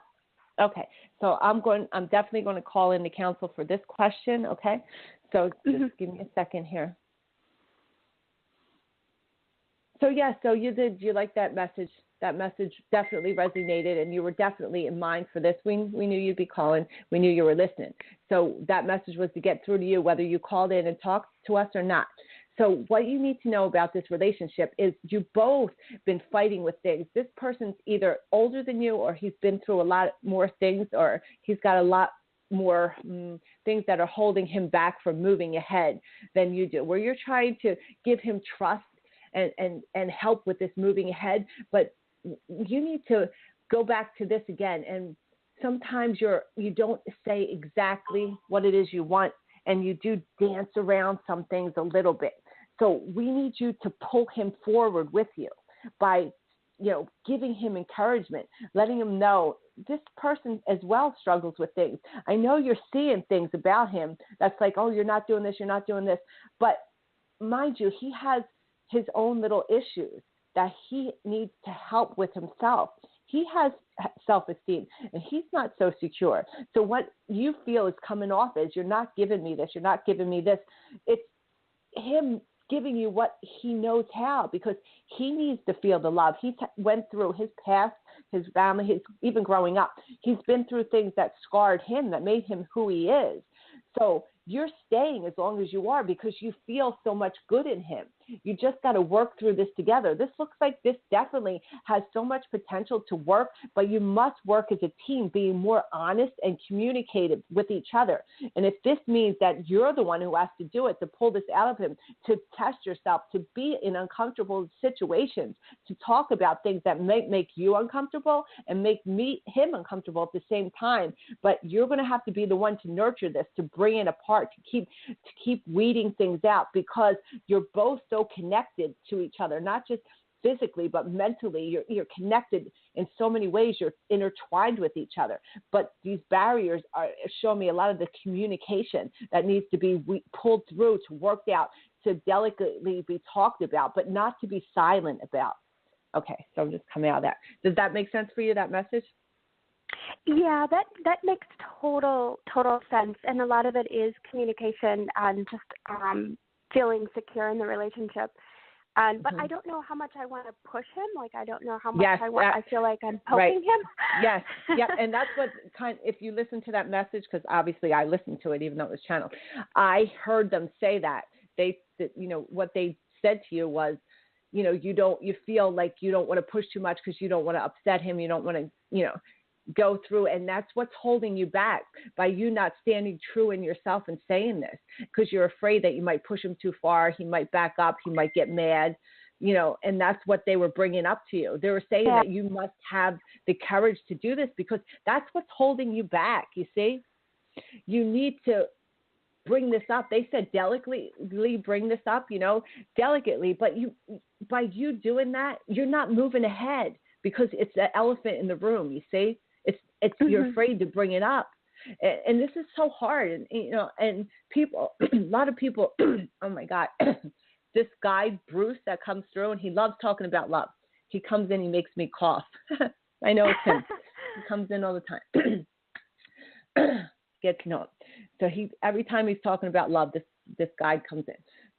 Okay. So I'm definitely going to call in the counsel for this question. Okay. So just give me a second here. So you like that message. That message definitely resonated, and you were definitely in mind for this. We knew you'd be calling. We knew you were listening. So that message was to get through to you, whether you called in and talked to us or not. So what you need to know about this relationship is you've both been fighting with things. This person's either older than you, or he's been through a lot more things, or he's got a lot more things that are holding him back from moving ahead than you do, where you're trying to give him trust and help with this moving ahead. But you need to go back to this again. And sometimes you don't say exactly what it is you want, and you do dance around some things a little bit. So we need you to pull him forward with you by, giving him encouragement, letting him know this person as well struggles with things. I know you're seeing things about him that's like, oh, you're not doing this, you're not doing this. But mind you, he has his own little issues that he needs to help with himself. He has self-esteem, and he's not so secure. So what you feel is coming off as, you're not giving me this, you're not giving me this. It's him giving you what he knows how, because he needs to feel the love. He went through his past, his family, even growing up. He's been through things that scarred him, that made him who he is. So you're staying as long as you are because you feel so much good in him. You just got to work through this together. This looks like this definitely has so much potential to work, but you must work as a team, being more honest and communicative with each other. And if this means that you're the one who has to do it, to pull this out of him, to test yourself, to be in uncomfortable situations, to talk about things that might make you uncomfortable and make him uncomfortable at the same time, but you're going to have to be the one to nurture this, to bring it apart, to keep weeding things out, because you're both so connected to each other, not just physically, but mentally. You're connected in so many ways. You're intertwined with each other. But these barriers are showing me a lot of the communication that needs to be pulled through, to work out, to delicately be talked about, but not to be silent about. Okay, so I'm just coming out of that. Does that make sense for you, that message? Yeah, that makes total sense, and a lot of it is communication and just feeling secure in the relationship. But I don't know how much I want to push him. Like, I don't know how much I feel like I'm poking him. Yes, yeah, and that's what if you listen to that message, because obviously I listened to it even though it was channeled, I heard them say that. What they said to you was, you feel like you don't want to push too much because you don't want to upset him. You don't want to, go through, and that's what's holding you back, by you not standing true in yourself and saying this, because you're afraid that you might push him too far. He might back up. He might get mad, and that's what they were bringing up to you. They were saying that you must have the courage to do this, because that's what's holding you back. You see, you need to bring this up. They said delicately bring this up, delicately, but by you doing that, you're not moving ahead, because it's the elephant in the room. You see, it's you're afraid to bring it up, and this is so hard. And people, a lot of people. Oh my God, this guy Bruce that comes through, and he loves talking about love. He comes in, he makes me cough. I know it's him. He comes in all the time. Get to know him. So every time he's talking about love, this guy comes in.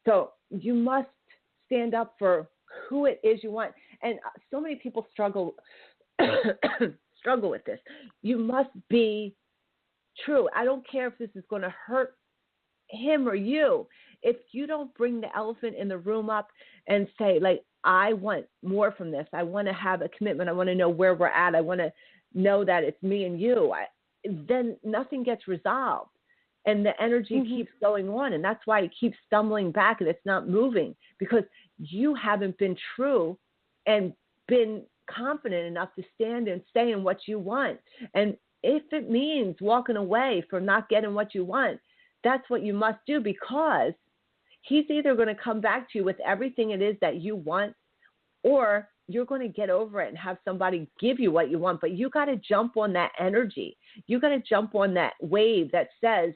So you must stand up for who it is you want. And so many people struggle with this. You must be true. I don't care if this is going to hurt him or you. If you don't bring the elephant in the room up and say, like, I want more from this. I want to have a commitment. I want to know where we're at. I want to know that it's me and you. Then nothing gets resolved. And the energy keeps going on. And that's why it keeps stumbling back and it's not moving, because you haven't been true and been confident enough to stand and say in what you want. And if it means walking away from not getting what you want, that's what you must do, because he's either going to come back to you with everything it is that you want, or you're going to get over it and have somebody give you what you want. But you got to jump on that energy. You got to jump on that wave that says,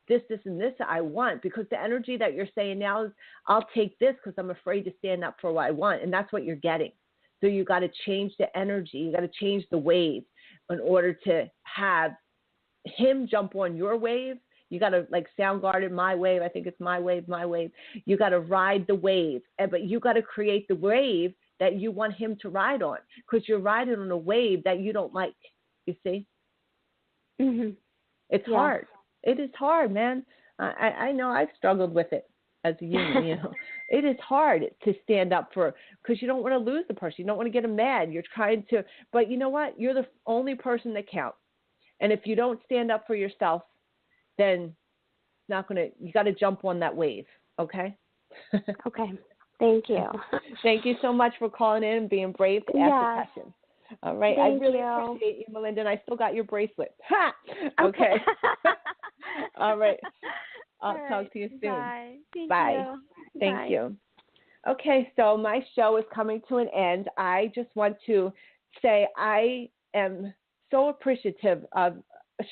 this, and this I want, because the energy that you're saying now is, I'll take this because I'm afraid to stand up for what I want. And that's what you're getting. So you got to change the energy. You got to change the wave in order to have him jump on your wave. You got to, like Soundgarden, my wave. I think it's my wave, my wave. You got to ride the wave, but you got to create the wave that you want him to ride on, because you're riding on a wave that you don't like. You see? Mm-hmm. It's hard. It is hard, man. I know I've struggled with it as a human, you know. It is hard to stand up for, because you don't want to lose the person. You don't want to get them mad. You're trying to, but you know what? You're the only person that counts. And if you don't stand up for yourself, then it's not going to, you got to jump on that wave, okay? Okay. Thank you. Thank you so much for calling in and being brave to ask the question. All right. Thank I really you. appreciate you, Melinda, and I still got your bracelet. Ha! Okay. All right. I'll talk to you soon. Bye. Bye. You. Thank Bye. you. Okay, so my show is coming to an end. I just want to say I am so appreciative of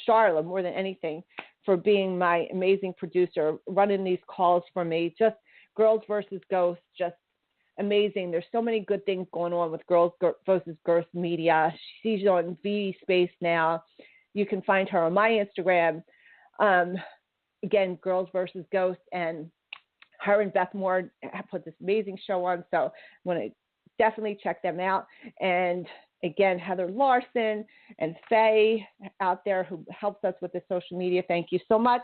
Charla more than anything for being my amazing producer, running these calls for me. Just Girls versus Ghosts, just amazing. There's so many good things going on with Girls versus Ghosts Media. She's on V Space now. You can find her on my Instagram. Again, Girls versus Ghosts, and her and Beth Moore have put this amazing show on. So I want to definitely check them out. And again, Heather Larson and Faye out there who helps us with the social media. Thank you so much.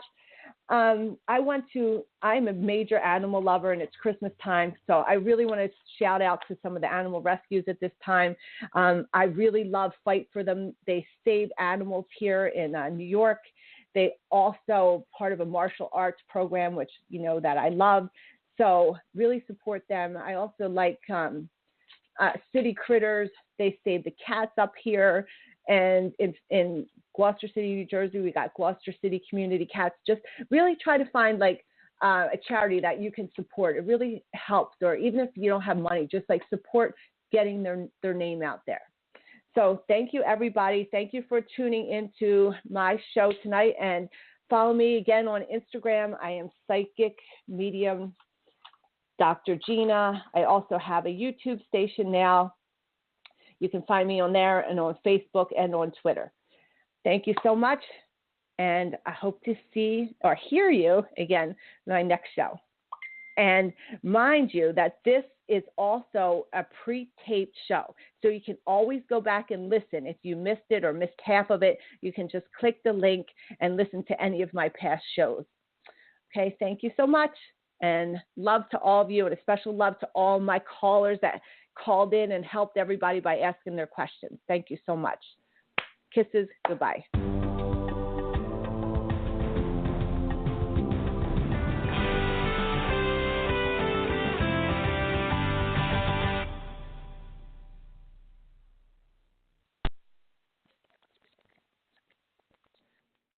I'm a major animal lover, and it's Christmas time, so I really want to shout out to some of the animal rescues at this time. I really love Fight for Them. They save animals here in New York. They also part of a martial arts program, which you know that I love. So really support them. I also like City Critters. They save the cats up here. And in Gloucester City, New Jersey, we got Gloucester City Community Cats. Just really try to find like a charity that you can support. It really helps. Or even if you don't have money, just like support getting their name out there. So thank you, everybody. Thank you for tuning into my show tonight. And follow me again on Instagram. I am Psychic Medium Dr. Gina. I also have a YouTube station now. You can find me on there and on Facebook and on Twitter. Thank you so much, and I hope to see or hear you again in my next show. And mind you that this is also a pre-taped show, so you can always go back and listen. If you missed it or missed half of it, you can just click the link and listen to any of my past shows. Okay, thank you so much, and love to all of you, and a special love to all my callers that called in and helped everybody by asking their questions. Thank you so much. Kisses. Goodbye.